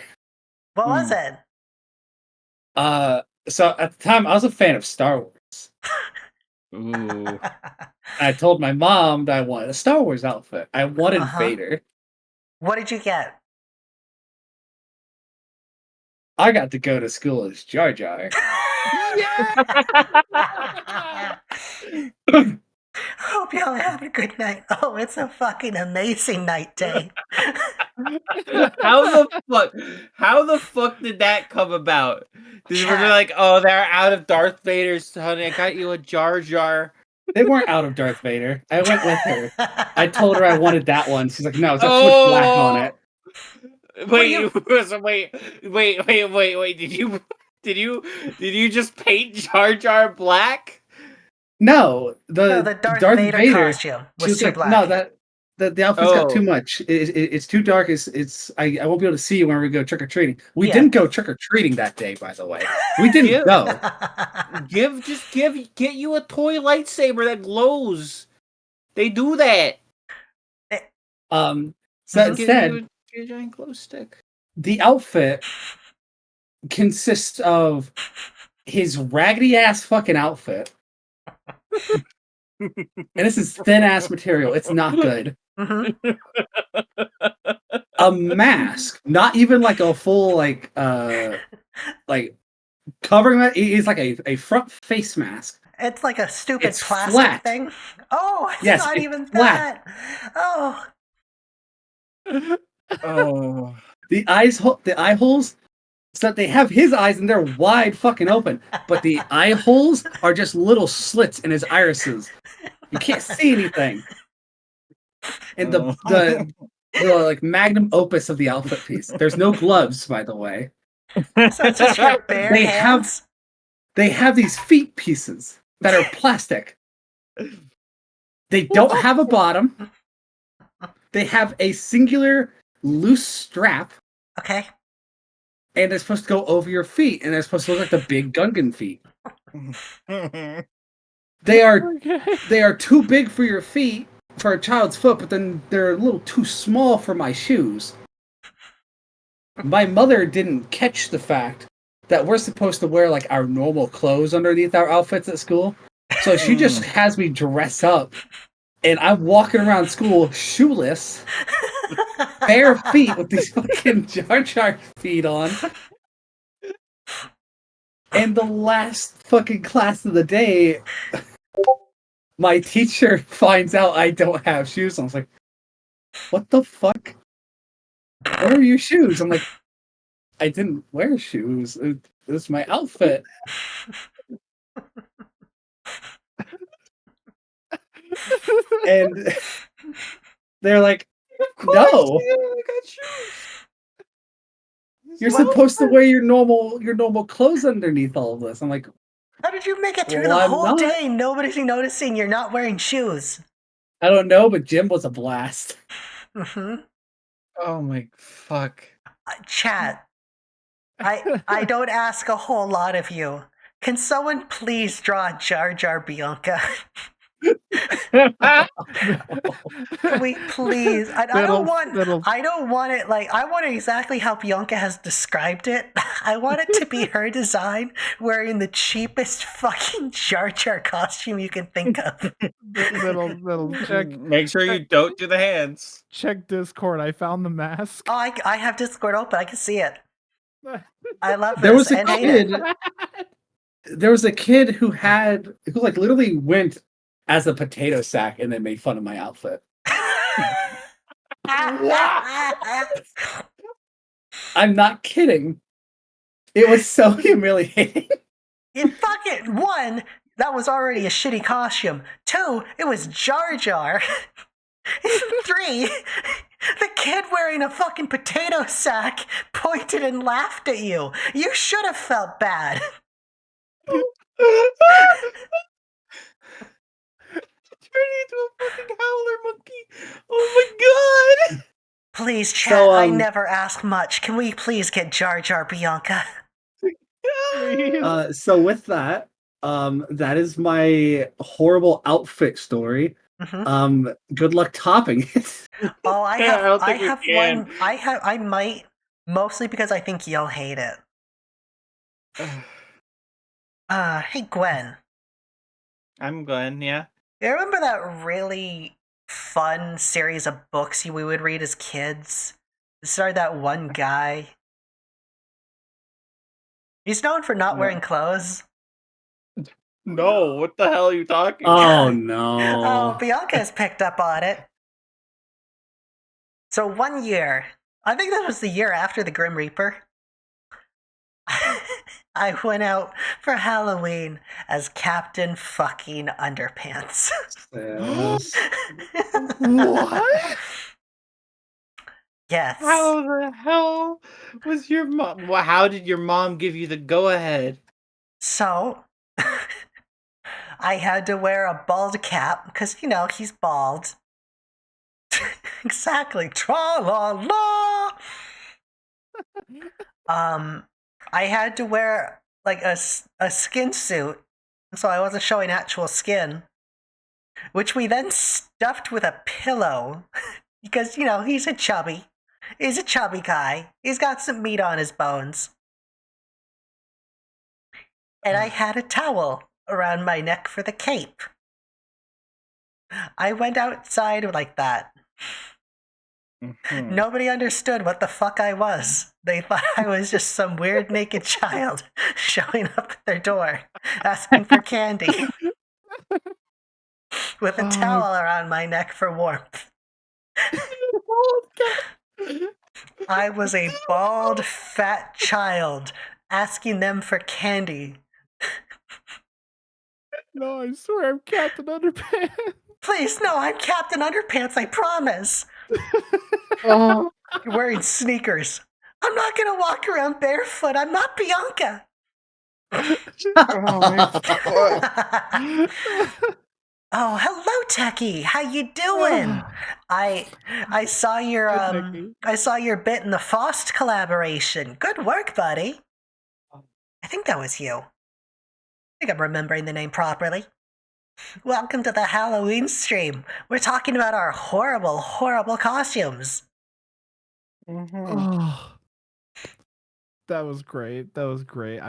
[SPEAKER 3] What was it?
[SPEAKER 5] So at the time I was a fan of Star Wars.
[SPEAKER 6] Ooh.
[SPEAKER 5] I told my mom that I wanted a Star Wars outfit. I wanted Vader.
[SPEAKER 3] What did you get?
[SPEAKER 5] I got to go to school as Jar Jar.
[SPEAKER 3] Hope y'all have a good night. Oh, it's a fucking amazing night, Day.
[SPEAKER 6] How the fuck did that come about? They're like, oh, they're out of Darth Vader's, honey. I got you a Jar Jar.
[SPEAKER 5] They weren't out of Darth Vader. I went with her. I told her I wanted that one. She's like, no, it's got too much black on it.
[SPEAKER 6] Wait. Did you just paint Jar Jar black?
[SPEAKER 5] No, the Darth Vader
[SPEAKER 3] costume was too
[SPEAKER 5] like,
[SPEAKER 3] black.
[SPEAKER 5] No, the outfit's got too much. It's too dark. I won't be able to see you when we go trick or treating. We didn't go trick or treating that day, by the way. We didn't go.
[SPEAKER 6] Get you a toy lightsaber that glows. They do that.
[SPEAKER 5] So instead,
[SPEAKER 6] get a giant glow stick.
[SPEAKER 5] The outfit consists of his raggedy ass fucking outfit. And this is thin ass material. It's not good. A mask, not even like a full like covering it. It's like a front face mask.
[SPEAKER 3] It's like a stupid plastic
[SPEAKER 5] flat.
[SPEAKER 3] thing. Oh, it's not even
[SPEAKER 5] flat.
[SPEAKER 3] that. Oh.
[SPEAKER 6] Oh.
[SPEAKER 5] The eye holes. So they have his eyes and they're wide fucking open, but the eye holes are just little slits in his irises. You can't see anything. And the like magnum opus of the outfit piece. There's no gloves, by the way.
[SPEAKER 3] So it's just your bare hands?
[SPEAKER 5] They have these feet pieces that are plastic. They don't have a bottom. They have a singular loose strap.
[SPEAKER 3] Okay.
[SPEAKER 5] And they're supposed to go over your feet, and they're supposed to look like the big Gungan feet. They are too big for your feet, for a child's foot, but then they're a little too small for my shoes. My mother didn't catch the fact that we're supposed to wear like our normal clothes underneath our outfits at school. So she just has me dress up, and I'm walking around school shoeless, bare feet with these fucking Jar Jar feet on. And the last fucking class of the day, my teacher finds out I don't have shoes. I was like, what the fuck? Where are your shoes? I'm like, I didn't wear shoes. It was my outfit. And they're like, no. You're supposed to wear your normal clothes underneath all of this. I'm like,
[SPEAKER 3] how did you make it through the whole day? Nobody's noticing you're not wearing shoes.
[SPEAKER 5] I don't know, but gym was a blast.
[SPEAKER 3] Mm-hmm.
[SPEAKER 6] Oh my fuck.
[SPEAKER 3] Chat. I don't ask a whole lot of you. Can someone please draw Jar Jar Bianca? We please. I don't want it like I want it exactly how Bianca has described it. I want it to be her design wearing the cheapest fucking Jar Jar costume you can think of.
[SPEAKER 4] Little check.
[SPEAKER 6] Make sure you don't do the hands.
[SPEAKER 4] Check Discord. I found the mask.
[SPEAKER 3] Oh, I have Discord open. I can see it. I love this.
[SPEAKER 5] There was a kid. There was a kid who like literally went as a potato sack and then made fun of my outfit. I'm not kidding. It was so humiliating.
[SPEAKER 3] In fucking one, that was already a shitty costume. 2, it was Jar Jar. 3, the kid wearing a fucking potato sack pointed and laughed at you. You should have felt bad.
[SPEAKER 6] Turning into a fucking howler monkey. Oh my god.
[SPEAKER 3] Please, chat, I never ask much. Can we please get Jar Jar Bianca?
[SPEAKER 5] So with that, that is my horrible outfit story. Mm-hmm. Good luck topping it.
[SPEAKER 3] Oh, I have one. I might, mostly because I think you'll hate it. Hey Gwen.
[SPEAKER 6] I'm Gwen, yeah.
[SPEAKER 3] You remember that really fun series of books we would read as kids? It started that one guy. He's known for not wearing clothes.
[SPEAKER 6] No, what the hell are you talking
[SPEAKER 5] about? Oh, no.
[SPEAKER 3] Oh, Bianca has picked up on it. So one year, I think that was the year after the Grim Reaper, I went out for Halloween as Captain fucking Underpants.
[SPEAKER 6] What?
[SPEAKER 3] Yes.
[SPEAKER 6] How the hell was your mom? Well, how did your mom give you the go-ahead?
[SPEAKER 3] So, I had to wear a bald cap because, he's bald. Exactly. Tra-la-la! I had to wear, like, a skin suit, so I wasn't showing actual skin, which we then stuffed with a pillow because, he's a chubby guy. He's got some meat on his bones. And I had a towel around my neck for the cape. I went outside like that. Mm-hmm. Nobody understood what the fuck I was. They thought I was just some weird naked child showing up at their door asking for candy with a towel around my neck for warmth. I was a bald, fat child asking them for candy.
[SPEAKER 4] No, I swear I'm Captain Underpants.
[SPEAKER 3] Please, no, I'm Captain Underpants, I promise. You're wearing sneakers. I'm not gonna walk around barefoot. I'm not Bianca.
[SPEAKER 6] Oh my God.
[SPEAKER 3] Oh, hello, Techie. How you doing? I saw your I saw your bit in the Faust collaboration. Good work, buddy. I think that was you. I think I'm remembering the name properly. Welcome to the Halloween stream. We're talking about our horrible, horrible costumes.
[SPEAKER 4] Oh, that was great. That was great.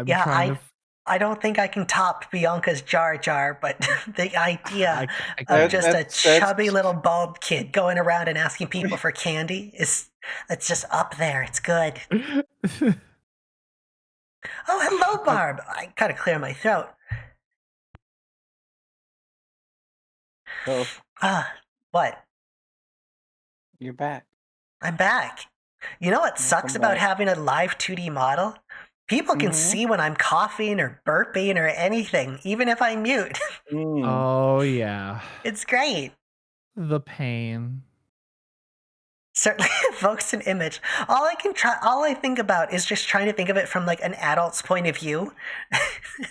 [SPEAKER 3] I don't think I can top Bianca's Jar Jar, but the idea of just a chubby little bald kid going around and asking people for candy it's just up there. It's good. Oh, hello, Barb. I gotta clear my throat.
[SPEAKER 6] Oh,
[SPEAKER 3] What?
[SPEAKER 6] you're back.
[SPEAKER 3] I'm back. You know what sucks about having a live 2D model? People can see when I'm coughing or burping or anything, even if I mute.
[SPEAKER 4] Oh, yeah.
[SPEAKER 3] It's great.
[SPEAKER 4] The pain.
[SPEAKER 3] Certainly evokes an image. All I think about is just trying to think of it from like an adult's point of view.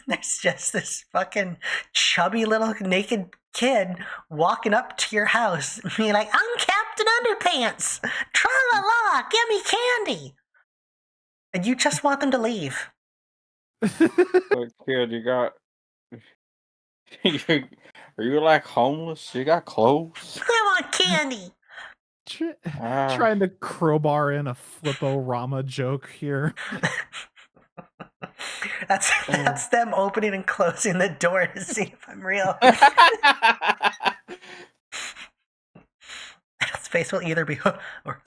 [SPEAKER 3] There's just this fucking chubby little naked kid walking up to your house and being like, I'm Captain Underpants! Tra-la-la! Give me candy! And you just want them to leave.
[SPEAKER 6] Kid, you got... Are you like homeless? You got clothes?
[SPEAKER 3] I want candy!
[SPEAKER 4] Trying to crowbar in a Flippo-Rama joke here.
[SPEAKER 3] That's them opening and closing the door to see if I'm real. Space will either be or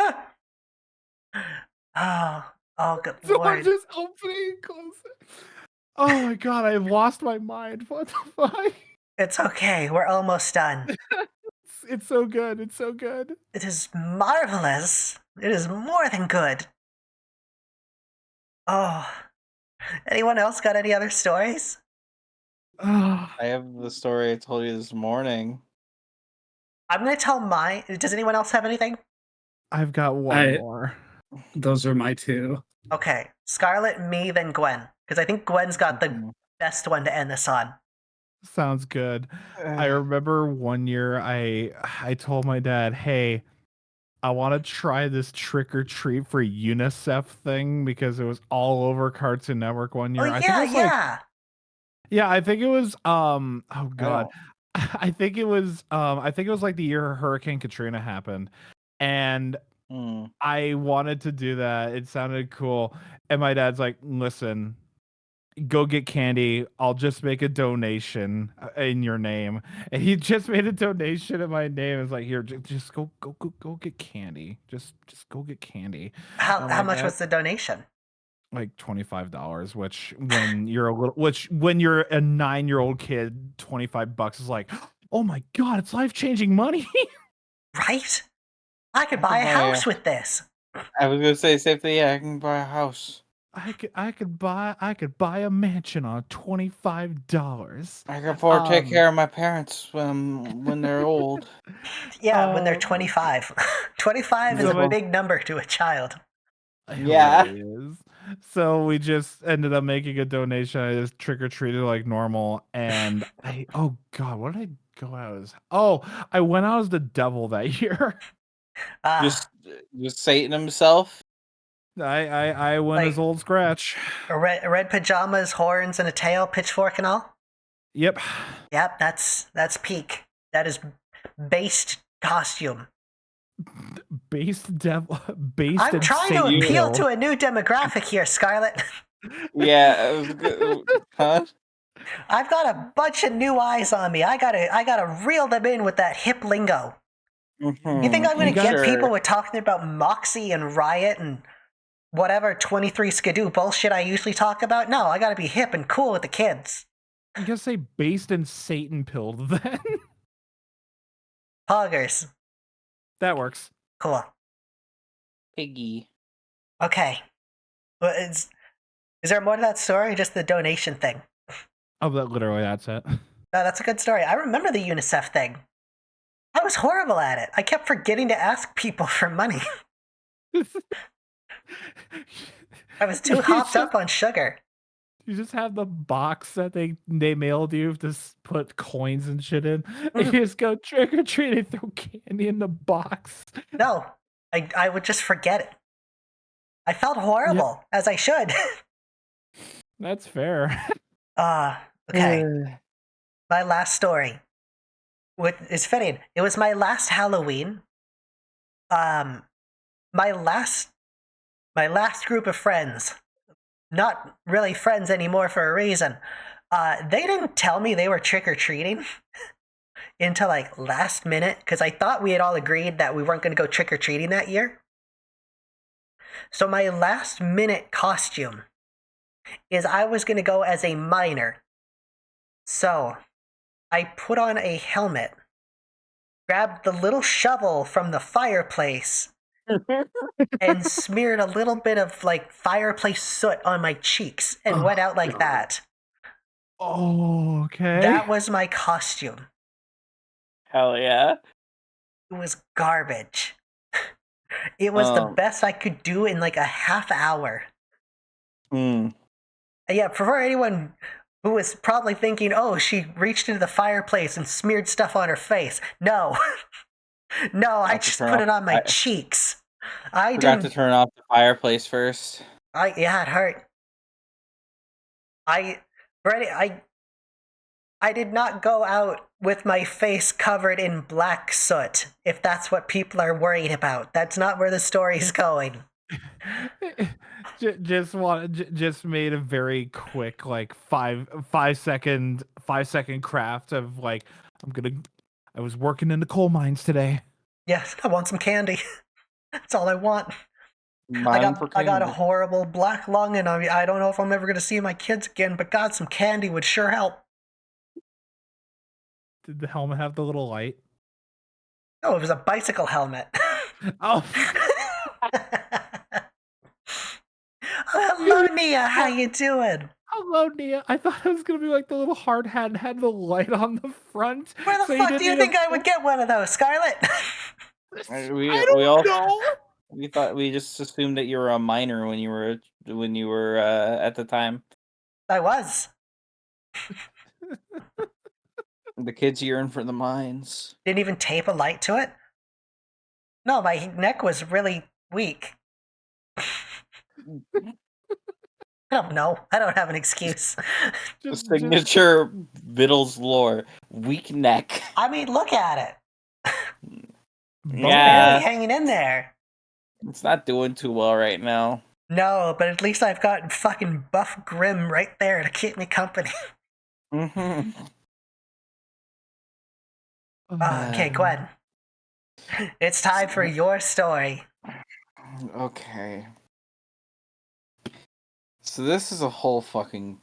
[SPEAKER 3] oh good
[SPEAKER 4] So
[SPEAKER 3] lord.
[SPEAKER 4] I'm just opening and closing. Oh my god, I've lost my mind. What the fuck?
[SPEAKER 3] It's okay, we're almost done.
[SPEAKER 4] It's so good. It's so good.
[SPEAKER 3] It is marvelous. It is more than good. Oh. Anyone else got any other stories?
[SPEAKER 6] I have the story I told you this morning.
[SPEAKER 3] I'm going to tell mine. Does anyone else have anything?
[SPEAKER 4] I've got one more.
[SPEAKER 5] Those are my two.
[SPEAKER 3] Okay. Scarlet, me, then Gwen. Because I think Gwen's got the best one to end this on.
[SPEAKER 4] Sounds good. I remember one year I told my dad, hey, I want to try this trick or treat for UNICEF thing because it was all over Cartoon Network one year.
[SPEAKER 3] Oh, yeah,
[SPEAKER 4] yeah, I think it was oh god. I think it was like the year Hurricane Katrina happened. And I wanted to do that. It sounded cool. And my dad's like, "Listen, go get candy. I'll just make a donation in your name." And he just made a donation in my name. It's like, "Here, just go get candy. Just go get candy."
[SPEAKER 3] How much was the donation?
[SPEAKER 4] Like $25, which when you're a 9-year-old kid, $25 is like, oh my god, it's life-changing money.
[SPEAKER 3] Right? I could buy a house with this.
[SPEAKER 6] I was gonna say safely, yeah, I can buy a house.
[SPEAKER 4] I could buy a mansion on $25.
[SPEAKER 6] I can afford to take care of my parents when they're old.
[SPEAKER 3] Yeah, when they're 25. 25 is a big number to a child.
[SPEAKER 6] Yeah.
[SPEAKER 4] It really is. So we just ended up making a donation. I just trick-or-treated like normal. And oh god, what did I go out as? Oh, I went out as the devil that year.
[SPEAKER 6] Just Satan himself.
[SPEAKER 4] I went as Old Scratch.
[SPEAKER 3] Red pajamas, horns, and a tail, pitchfork and all?
[SPEAKER 4] Yep.
[SPEAKER 3] Yep, that's peak. That is based costume.
[SPEAKER 4] Based devil.
[SPEAKER 3] I'm trying to appeal to a new demographic here, Scarlet.
[SPEAKER 6] Yeah. Huh?
[SPEAKER 3] I've got a bunch of new eyes on me. I gotta reel them in with that hip lingo. You think I'm gonna get people with talking about Moxie and Riot and whatever 23 Skidoo bullshit I usually talk about? No, I gotta be hip and cool with the kids.
[SPEAKER 4] I'm gonna say based and Satan pilled then.
[SPEAKER 3] Poggers.
[SPEAKER 4] That works.
[SPEAKER 3] Cool.
[SPEAKER 6] Piggy.
[SPEAKER 3] Okay. Well, is there more to that story or just the donation thing?
[SPEAKER 4] Oh, that's it.
[SPEAKER 3] No, that's a good story. I remember the UNICEF thing. I was horrible at it. I kept forgetting to ask people for money. I was too hopped up on sugar.
[SPEAKER 4] You just have the box that they mailed you to put coins and shit in. And you just go trick or treat and throw candy in the box.
[SPEAKER 3] No, I would just forget it. I felt horrible, as I should.
[SPEAKER 4] That's fair.
[SPEAKER 3] Okay. My last story. What is fitting? It was my last Halloween. My last group of friends. Not really friends anymore for a reason. They didn't tell me they were trick-or-treating until like last minute, because I thought we had all agreed that we weren't going to go trick-or-treating that year. So my last minute costume is I was going to go as a miner. So I put on a helmet, grabbed the little shovel from the fireplace, and smeared a little bit of like fireplace soot on my cheeks and went out like that.
[SPEAKER 4] Oh, okay.
[SPEAKER 3] That was my costume.
[SPEAKER 6] Hell yeah.
[SPEAKER 3] It was garbage. It was the best I could do in like a half hour. Yeah, for anyone who was probably thinking, oh, she reached into the fireplace and smeared stuff on her face. No. No, I just put it on my cheeks. I
[SPEAKER 6] forgot to turn off the fireplace first.
[SPEAKER 3] Yeah, it hurt. I did not go out with my face covered in black soot, if that's what people are worried about. That's not where the story's going.
[SPEAKER 4] Just made a very quick like five second craft of like I was working in the coal mines today.
[SPEAKER 3] Yes, I want some candy. That's all I want. I got a horrible black lung, and I don't know if I'm ever going to see my kids again, but God, some candy would sure help.
[SPEAKER 4] Did the helmet have the little light?
[SPEAKER 3] No, it was a bicycle helmet.
[SPEAKER 4] Oh.
[SPEAKER 3] Hello, Nia. How you doing?
[SPEAKER 4] Hello, Nia. I thought it was going to be like the little hard hat and had the light on the front.
[SPEAKER 3] Where the fuck do you think I would get one of those, Scarlett?
[SPEAKER 4] I don't know.
[SPEAKER 6] We just assumed that you were a minor when you were at the time.
[SPEAKER 3] I was.
[SPEAKER 6] The kids yearn for the mines.
[SPEAKER 3] Didn't even tape a light to it? No, my neck was really weak. I don't know. I don't have an excuse.
[SPEAKER 6] Signature Bittles lore. Weak neck.
[SPEAKER 3] I mean, look at it.
[SPEAKER 6] Yeah.
[SPEAKER 3] Barely hanging in there.
[SPEAKER 6] It's not doing too well right now.
[SPEAKER 3] No, but at least I've got fucking Buff Grim right there to keep me company.
[SPEAKER 6] Mm-hmm.
[SPEAKER 3] Okay, Gwen. It's time for your story.
[SPEAKER 6] Okay. So this is a whole fucking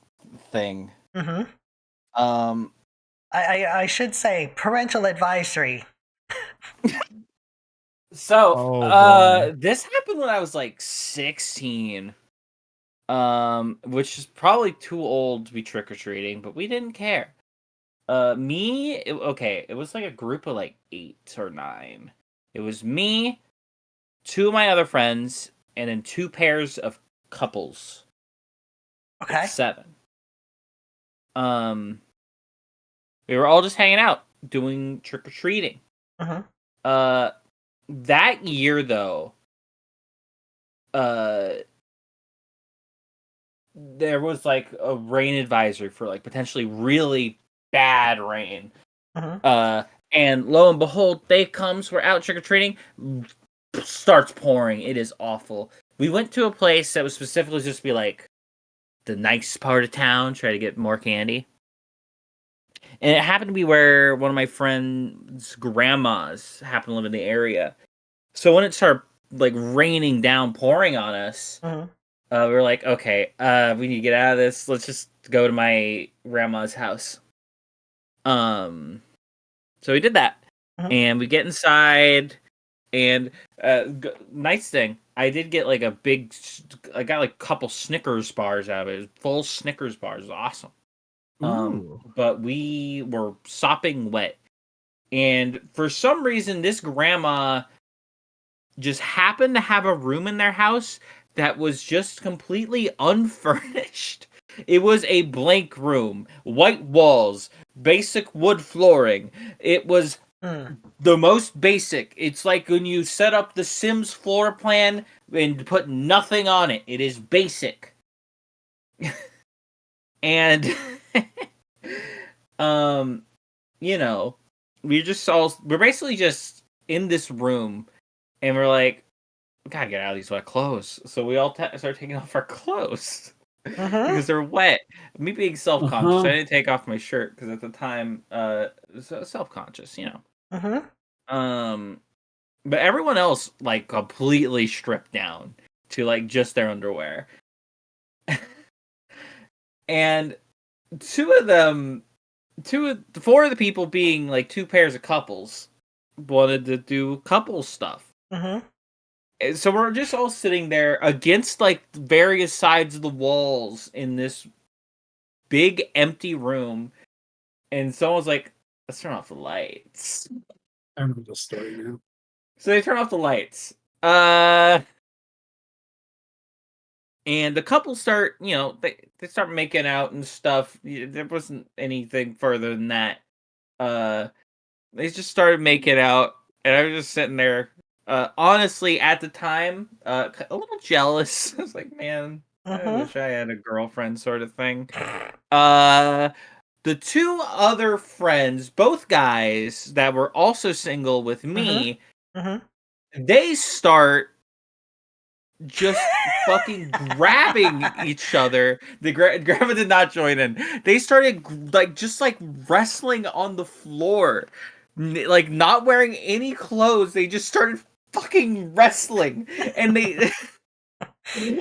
[SPEAKER 6] thing.
[SPEAKER 3] Mm-hmm. I should say parental advisory.
[SPEAKER 6] So, this happened when I was like 16. Which is probably too old to be trick-or-treating, but we didn't care. It was like a group of like 8 or 9. It was me, 2 of my other friends, and then 2 pairs of couples.
[SPEAKER 3] Okay.
[SPEAKER 6] 7. We were all just hanging out, doing trick-or-treating.
[SPEAKER 3] Mm-hmm.
[SPEAKER 6] That year though, there was like a rain advisory for like potentially really bad rain.
[SPEAKER 3] Mm-hmm.
[SPEAKER 6] And lo and behold, day comes, we're out trick-or-treating, starts pouring. It is awful. We went to a place that was specifically just to be like the nice part of town, try to get more candy. And it happened to be where one of my friend's grandmas happened to live in the area. So when it started like raining down, pouring on us,
[SPEAKER 3] Mm-hmm.
[SPEAKER 6] we were like, okay, we need to get out of this. Let's just go to my grandma's house. So we did that.
[SPEAKER 3] Mm-hmm.
[SPEAKER 6] And we get inside, and nice thing, I did get like I got like a couple Snickers bars out of it. It was full Snickers bars. It was awesome. But we were sopping wet. And for some reason, this grandma just happened to have a room in their house that was just completely unfurnished. It was a blank room, white walls, basic wood flooring. It was the most basic. It's like when you set up the Sims floor plan and put nothing on it. It is basic. And you know, we're basically just in this room, and we're like, we gotta get out of these wet clothes. So we all start taking off our clothes because they're wet. Me being self-conscious, I didn't take off my shirt because at the time, self-conscious, you know. But everyone else like completely stripped down to like just their underwear. And four of the people being like two pairs of couples wanted to do couple stuff. And so we're just all sitting there against like various sides of the walls in this big empty room, and someone's like, let's turn off the lights.
[SPEAKER 5] I remember the story now.
[SPEAKER 6] So they turn off the lights. And the couple start, you know, they start making out and stuff. There wasn't anything further than that. They just started making out, and I was just sitting there. Honestly, at the time, a little jealous. I was like, man, I wish I had a girlfriend, sort of thing. The two other friends, both guys that were also single with me, they start just fucking grabbing each other. The grandma did not join in. They started like wrestling on the floor, like not wearing any clothes. They just started fucking wrestling, and they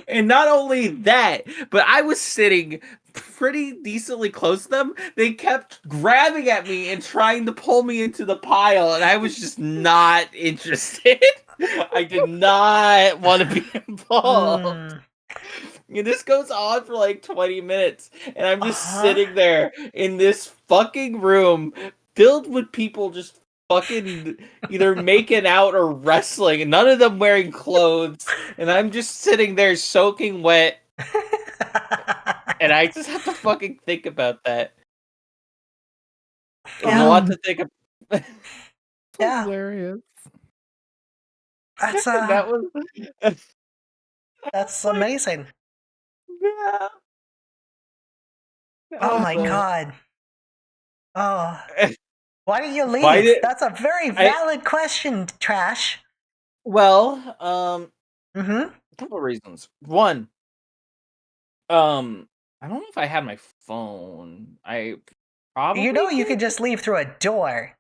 [SPEAKER 6] and not only that, but I was sitting pretty decently close to them. They kept grabbing at me and trying to pull me into the pile, and I was just not interested. I did not want to be involved. And this goes on for like 20 minutes, and I'm just sitting there in this fucking room filled with people just fucking either making out or wrestling, and none of them wearing clothes, and I'm just sitting there soaking wet, and I just have to fucking think about that. It's a lot to think about.
[SPEAKER 3] Yeah.
[SPEAKER 4] Hilarious.
[SPEAKER 3] That's
[SPEAKER 6] That was
[SPEAKER 3] that's amazing.
[SPEAKER 6] yeah.
[SPEAKER 3] Oh my god. Oh. Why did you leave? That's a very valid question, Trash.
[SPEAKER 6] Well, a couple of reasons. One, I don't know if I had my phone. I probably
[SPEAKER 3] you could just leave through a door.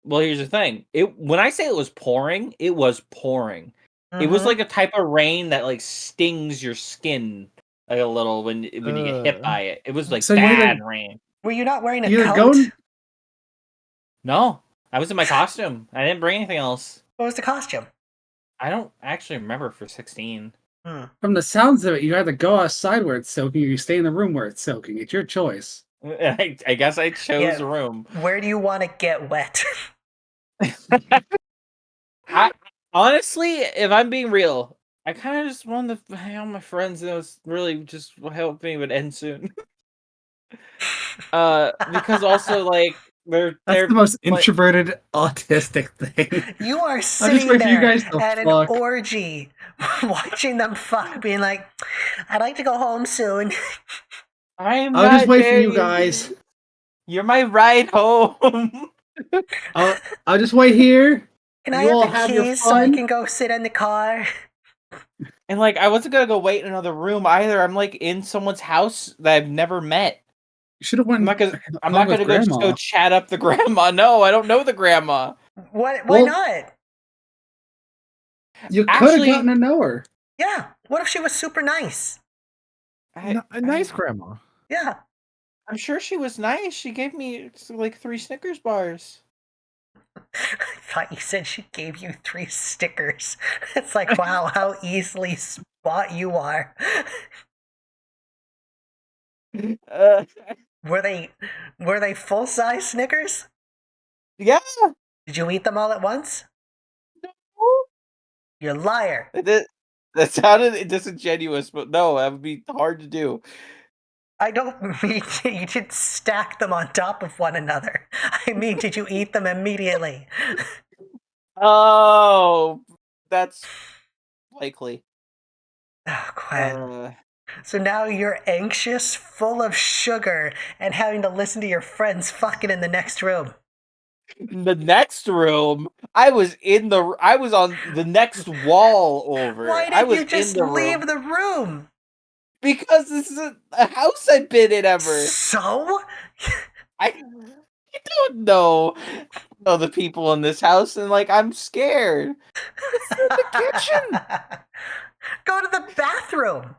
[SPEAKER 6] Well, here's the thing. When I say it was pouring, it was pouring. It was like a type of rain that like stings your skin like a little when you get hit by it. It was like bad rain.
[SPEAKER 3] Were you not wearing a coat?
[SPEAKER 6] No, I was in my costume. I didn't bring anything else.
[SPEAKER 3] What was the costume?
[SPEAKER 6] I don't actually remember for 16.
[SPEAKER 5] From the sounds of it, you either go outside where it's soaking or you stay in the room where it's soaking. It's your choice.
[SPEAKER 6] I guess I chose a room.
[SPEAKER 3] Where do you want to get wet?
[SPEAKER 6] Honestly, if I'm being real, I kind of just wanted to hang out with my friends, and it was really just hoping it would end soon. Because also like they're
[SPEAKER 5] the most introverted autistic thing.
[SPEAKER 3] You are sitting there at an orgy, watching them fuck, being like, "I'd like to go home soon."
[SPEAKER 6] I'll
[SPEAKER 5] just wait for you guys.
[SPEAKER 6] You're my ride home.
[SPEAKER 5] I'll just wait here.
[SPEAKER 3] Can I have the keys so I can go sit in the car?
[SPEAKER 6] And like, I wasn't gonna go wait in another room either. I'm like in someone's house that I've never met.
[SPEAKER 5] You should have went.
[SPEAKER 6] I'm not gonna just go chat up the grandma. No, I don't know the grandma.
[SPEAKER 3] What? Why not?
[SPEAKER 5] You could have gotten to know her.
[SPEAKER 3] Yeah. What if she was super nice?
[SPEAKER 4] A nice grandma.
[SPEAKER 3] Yeah.
[SPEAKER 6] I'm sure she was nice. She gave me like 3 Snickers bars.
[SPEAKER 3] I thought you said she gave you 3 stickers. It's like, wow, how easily spot you are. Were they full-size Snickers?
[SPEAKER 6] Yeah.
[SPEAKER 3] Did you eat them all at once?
[SPEAKER 6] No.
[SPEAKER 3] You're a liar.
[SPEAKER 6] That sounded disingenuous, but no, that would be hard to do.
[SPEAKER 3] I don't mean you did stack them on top of one another. I mean, did you eat them immediately?
[SPEAKER 6] Oh, that's likely.
[SPEAKER 3] Oh, Gwen. So now you're anxious, full of sugar, and having to listen to your friends fucking in the next room.
[SPEAKER 6] The next room, I was on the next wall over.
[SPEAKER 3] Why
[SPEAKER 6] I
[SPEAKER 3] did
[SPEAKER 6] was
[SPEAKER 3] you just
[SPEAKER 6] in the
[SPEAKER 3] leave
[SPEAKER 6] room
[SPEAKER 3] the room?
[SPEAKER 6] because this is a house I've been in ever.
[SPEAKER 3] So?
[SPEAKER 6] You don't know the people in this house, and like I'm scared.
[SPEAKER 4] It's in the kitchen.
[SPEAKER 3] Go to the bathroom.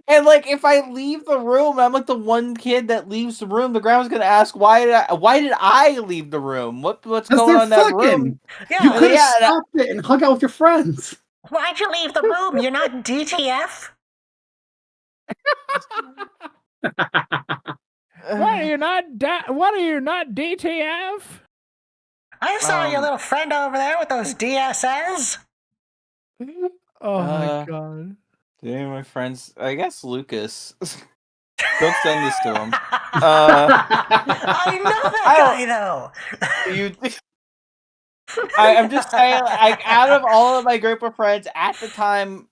[SPEAKER 6] And like if I leave the room, I'm like the one kid that leaves the room. The grandma's gonna ask why did I leave the room? What's going on in that room?
[SPEAKER 3] Yeah.
[SPEAKER 5] You could have
[SPEAKER 6] Yeah,
[SPEAKER 5] stopped it and hung out with your friends.
[SPEAKER 3] Why'd you leave the room? You're not DTF?
[SPEAKER 4] What are you not? What are you not DTF?
[SPEAKER 3] I saw your little friend over there with those DSLs.
[SPEAKER 4] Oh my god.
[SPEAKER 6] Yeah, my friends. I guess Lucas. Don't send this to him.
[SPEAKER 3] I know that guy though.
[SPEAKER 6] I'm just saying, like, out of all of my group of friends at the time,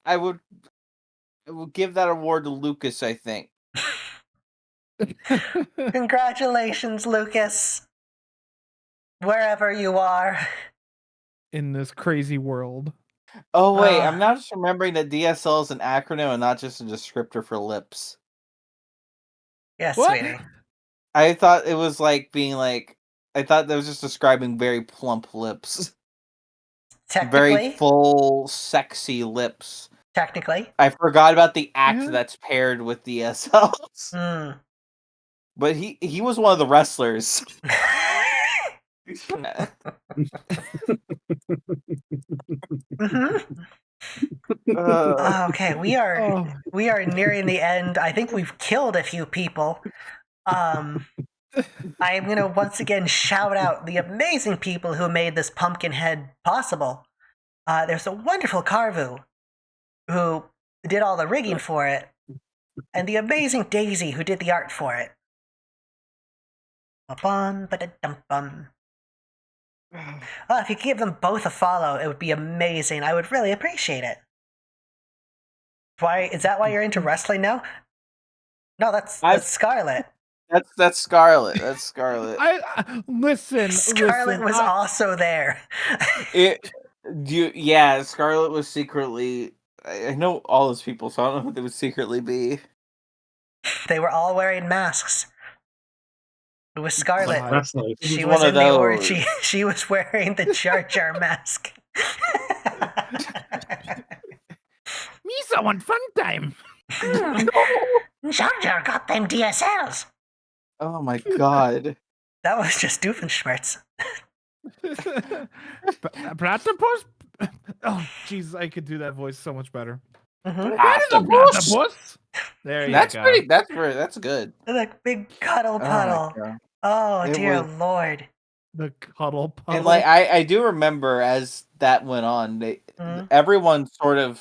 [SPEAKER 6] I would give that award to Lucas, I think.
[SPEAKER 3] Congratulations, Lucas. Wherever you are.
[SPEAKER 4] In this crazy world.
[SPEAKER 6] Oh wait, I'm now just remembering that DSL is an acronym and not just a descriptor for lips.
[SPEAKER 3] Yes,
[SPEAKER 4] What?
[SPEAKER 3] sweetie.
[SPEAKER 6] I thought it was like being like, I thought that was just describing very plump lips.
[SPEAKER 3] Technically.
[SPEAKER 6] Very full, sexy lips.
[SPEAKER 3] Technically.
[SPEAKER 6] I forgot about the act that's paired with DSLs. But he was one of the wrestlers.
[SPEAKER 3] Okay, we are nearing the end. I think we've killed a few people. I am gonna once again shout out the amazing people who made this pumpkin head possible. There's a wonderful Carvu who did all the rigging for it, and the amazing Daisy who did the art for it. If you could give them both a follow, it would be amazing. I would really appreciate it. Why is that why you're into wrestling now? No, that's Scarlet.
[SPEAKER 6] That's Scarlet. That's Scarlet.
[SPEAKER 4] Listen.
[SPEAKER 3] Scarlet was also there.
[SPEAKER 6] Scarlet was secretly. I know all those people, so I don't know who they would secretly be.
[SPEAKER 3] They were all wearing masks. It was Scarlet. She
[SPEAKER 6] was
[SPEAKER 3] was in the
[SPEAKER 6] those.
[SPEAKER 3] orgy. She was wearing the Jar Jar mask.
[SPEAKER 4] Me so want fun time.
[SPEAKER 3] Jar Jar got them DSLs.
[SPEAKER 6] Oh my god.
[SPEAKER 3] That was just Doofenshmirtz.
[SPEAKER 4] Platypus? Oh, jeez, I could do that voice so much better.
[SPEAKER 6] Platypus?
[SPEAKER 4] There you
[SPEAKER 6] that's
[SPEAKER 4] go.
[SPEAKER 6] That's good.
[SPEAKER 3] The big cuddle puddle. Oh dear Lord.
[SPEAKER 4] The cuddle puddle.
[SPEAKER 6] And like I do remember as that went on, everyone sort of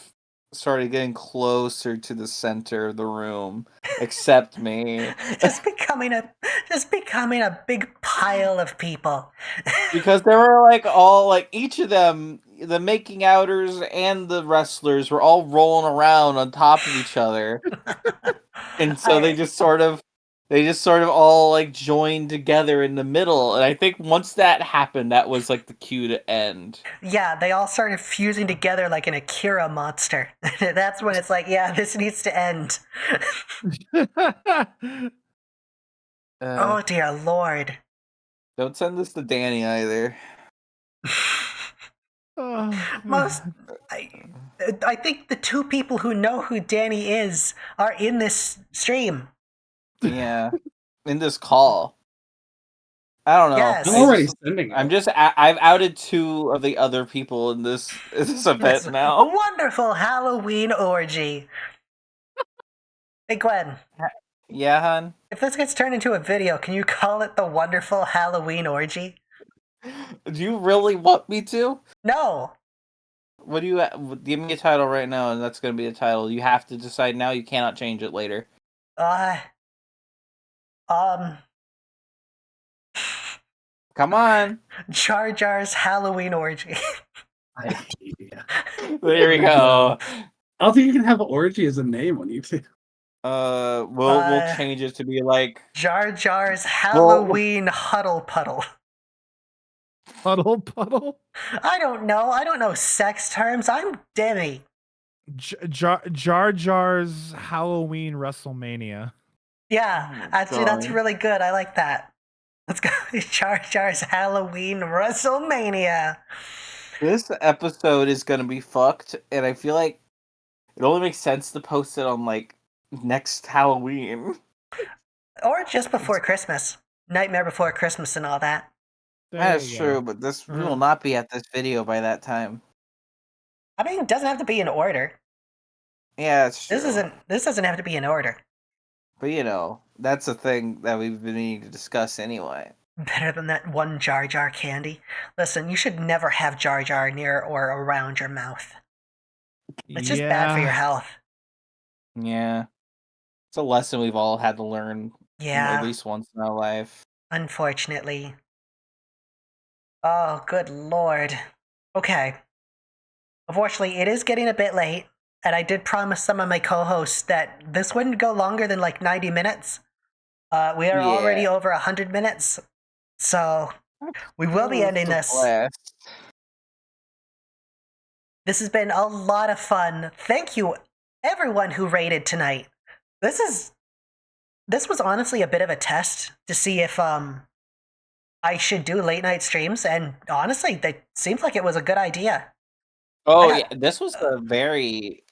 [SPEAKER 6] started getting closer to the center of the room, except me.
[SPEAKER 3] just becoming a big pile of people.
[SPEAKER 6] Because they were like all like each of them, the making outers and the wrestlers were all rolling around on top of each other. And so they just sort of all like joined together in the middle. And I think once that happened, that was like the cue to end.
[SPEAKER 3] Yeah, they all started fusing together like an Akira monster. That's when it's like, yeah, this needs to end. Oh dear Lord.
[SPEAKER 6] Don't send this to Danny either.
[SPEAKER 3] I think the two people who know who Danny is are in this stream.
[SPEAKER 6] Yeah, in this call. I don't know.
[SPEAKER 3] Yes.
[SPEAKER 5] I'm already sending.
[SPEAKER 6] I've outed two of the other people in this event now.
[SPEAKER 3] A wonderful Halloween orgy. Hey Gwen.
[SPEAKER 6] Yeah, hon.
[SPEAKER 3] If this gets turned into a video, can you call it the wonderful Halloween orgy?
[SPEAKER 6] Do you really want me to?
[SPEAKER 3] No.
[SPEAKER 6] What do you give me a title right now, and that's going to be a title. You have to decide now. You cannot change it later.
[SPEAKER 3] Uh, um,
[SPEAKER 6] Come on.
[SPEAKER 3] Jar Jar's Halloween orgy.
[SPEAKER 5] Yeah.
[SPEAKER 6] There we go.
[SPEAKER 5] I don't think you can have orgy as a name on YouTube.
[SPEAKER 6] We'll change it to be like
[SPEAKER 3] Jar Jar's Halloween Huddle Puddle.
[SPEAKER 4] Puddle puddle.
[SPEAKER 3] I don't know. I don't know sex terms. I'm Demi.
[SPEAKER 4] Jar Jar's Halloween WrestleMania.
[SPEAKER 3] Yeah, actually, that's really good. I like that. Let's go. Jar Jar's Halloween WrestleMania.
[SPEAKER 6] This episode is gonna be fucked, and I feel like it only makes sense to post it on like next Halloween.
[SPEAKER 3] Or just before Christmas. Nightmare Before Christmas and all that.
[SPEAKER 6] That's true, but this we will not be at this video by that time.
[SPEAKER 3] I mean, it doesn't have to be in order.
[SPEAKER 6] Yeah, it's true.
[SPEAKER 3] This doesn't have to be in order.
[SPEAKER 6] But you know, that's a thing that we've been needing to discuss anyway.
[SPEAKER 3] Better than that one Jar Jar candy. Listen, you should never have Jar Jar near or around your mouth. It's just bad for your health.
[SPEAKER 6] Yeah. It's a lesson we've all had to learn at least once in our life.
[SPEAKER 3] Unfortunately. Oh, good lord. Okay. Unfortunately, it is getting a bit late, and I did promise some of my co-hosts that this wouldn't go longer than like 90 minutes. We are already over 100 minutes, so we will be ending this. This has been a lot of fun. Thank you, everyone who rated tonight. This was honestly a bit of a test to see if I should do late night streams, and honestly, that seems like it was a good idea.
[SPEAKER 6] Oh yeah, this is a very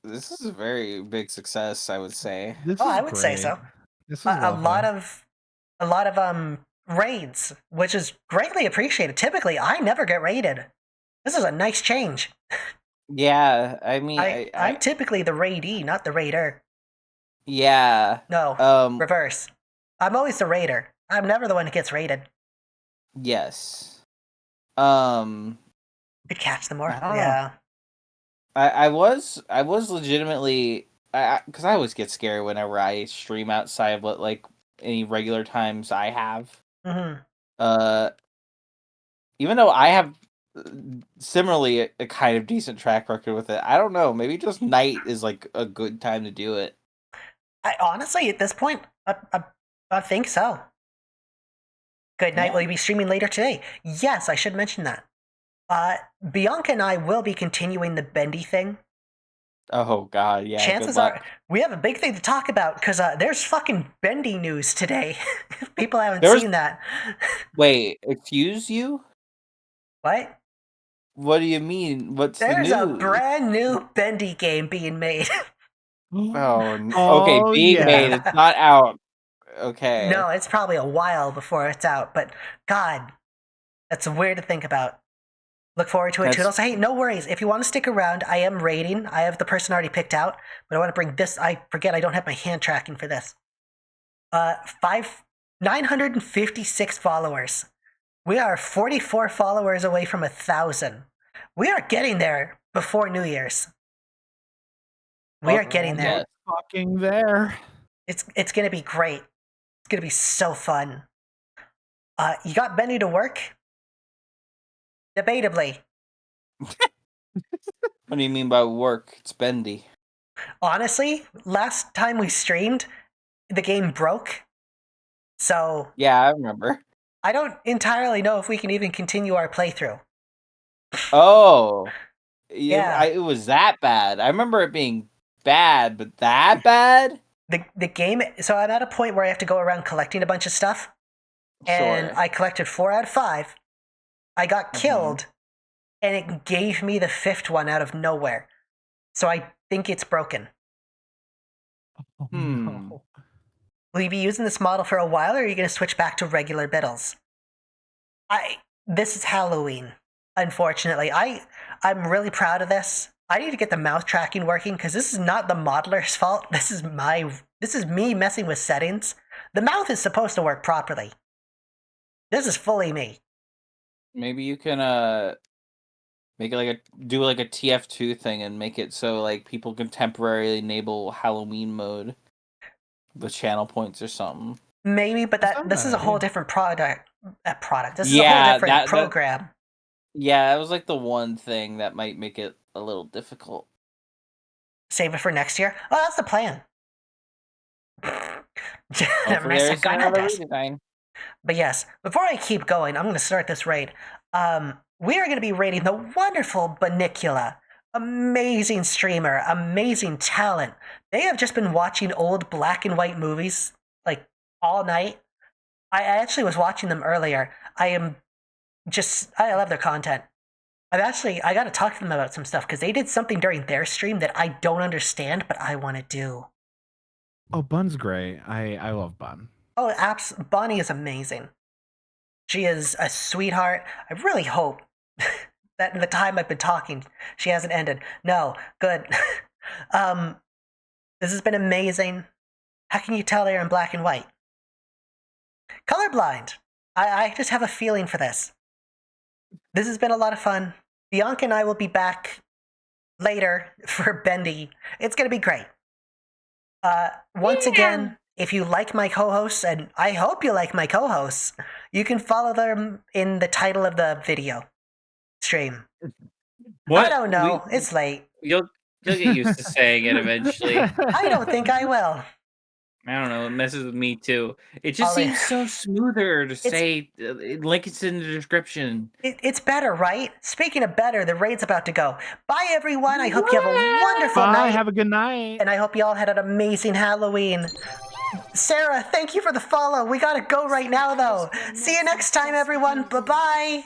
[SPEAKER 6] big success, I would say.
[SPEAKER 3] I would say so.
[SPEAKER 4] This is
[SPEAKER 3] a lot of raids, which is greatly appreciated. Typically, I never get raided. This is a nice change.
[SPEAKER 6] Yeah, I mean,
[SPEAKER 3] I'm typically the raidee, not the raider.
[SPEAKER 6] Yeah.
[SPEAKER 3] No. Reverse. I'm always the raider. I'm never the one who gets raided.
[SPEAKER 6] Yes.
[SPEAKER 3] Could catch them more. Yeah.
[SPEAKER 6] I was legitimately because I always get scared whenever I stream outside of what like any regular times I have.
[SPEAKER 3] Mm-hmm.
[SPEAKER 6] Even though I have similarly a kind of decent track record with it, I don't know. Maybe just night is like a good time to do it.
[SPEAKER 3] I honestly, at this point, I think so. Good night. Will you be streaming later today? Yes, I should mention that. Bianca and I will be continuing the bendy thing.
[SPEAKER 6] Oh god, yeah.
[SPEAKER 3] Chances are we have a big thing to talk about because there's fucking bendy news today. People haven't seen that.
[SPEAKER 6] Wait, excuse you?
[SPEAKER 3] What?
[SPEAKER 6] What do you mean? What's
[SPEAKER 3] There's
[SPEAKER 6] the news?
[SPEAKER 3] a brand new bendy game being made.
[SPEAKER 6] Okay, being made. It's not out. Okay.
[SPEAKER 3] No, it's probably a while before it's out, but God, that's weird to think about. Look forward to it, Toodles. Hey, no worries. If you want to stick around, I am raiding. I have the person already picked out, but I want to bring this. I forget I don't have my hand tracking for this. 956 followers. We are 44 followers away from 1,000. We are getting there before New Year's. We are getting there.
[SPEAKER 4] Fucking there.
[SPEAKER 3] It's gonna be great. It's gonna be so fun. You got Benny to work? Debatably.
[SPEAKER 6] What do you mean by work? It's bendy.
[SPEAKER 3] Honestly, last time we streamed, the game broke. So
[SPEAKER 6] yeah, I remember.
[SPEAKER 3] I don't entirely know if we can even continue our playthrough.
[SPEAKER 6] Oh.
[SPEAKER 3] Yeah.
[SPEAKER 6] It was that bad. I remember it being bad, but that bad?
[SPEAKER 3] The game, so I'm at a point where I have to go around collecting a bunch of stuff. And I collected 4 out of 5. I got killed, and it gave me the 5th one out of nowhere. So I think it's broken.
[SPEAKER 4] Oh, no.
[SPEAKER 3] Will you be using this model for a while, or are you going to switch back to regular Bittles? This is Halloween, unfortunately. I'm really proud of this. I need to get the mouth tracking working, because this is not the modeler's fault. This is me messing with settings. The mouth is supposed to work properly. This is fully me.
[SPEAKER 6] Maybe you can make it do a TF2 thing and make it so like people can temporarily enable Halloween mode. the channel points or something.
[SPEAKER 3] Maybe, but this is a whole different product. This is a whole different program.
[SPEAKER 6] Yeah, it was like the one thing that might make it a little difficult.
[SPEAKER 3] Save it for next year? Oh, that's the plan. But yes, before I keep going, I'm going to start this raid. We are going to be raiding the wonderful Banicula. Amazing streamer, amazing talent. They have just been watching old black and white movies like all night. I actually was watching them earlier. I love their content. I got to talk to them about some stuff because they did something during their stream that I don't understand, but I want to do.
[SPEAKER 4] Oh, Bun's great. I love Bun.
[SPEAKER 3] Oh, Bonnie is amazing. She is a sweetheart. I really hope that in the time I've been talking, she hasn't ended. No, good. This has been amazing. How can you tell they're in black and white? Colorblind. I just have a feeling for this. This has been a lot of fun. Bianca and I will be back later for Bendy. It's going to be great. Once again, if you like my co-hosts, and I hope you like my co-hosts, you can follow them in the title of the video stream. What? I don't know. It's late.
[SPEAKER 6] You'll get used to saying it eventually.
[SPEAKER 3] I don't think I will.
[SPEAKER 6] I don't know. It messes with me too. It just seems so smoother to say. Link is in the description.
[SPEAKER 3] It's better, right? Speaking of better, the raid's about to go. Bye, everyone. I hope you have a wonderful night.
[SPEAKER 4] Have a good night.
[SPEAKER 3] And I hope you all had an amazing Halloween. Sarah, thank you for the follow. We gotta go right now, though. See you next time, everyone. Bye-bye.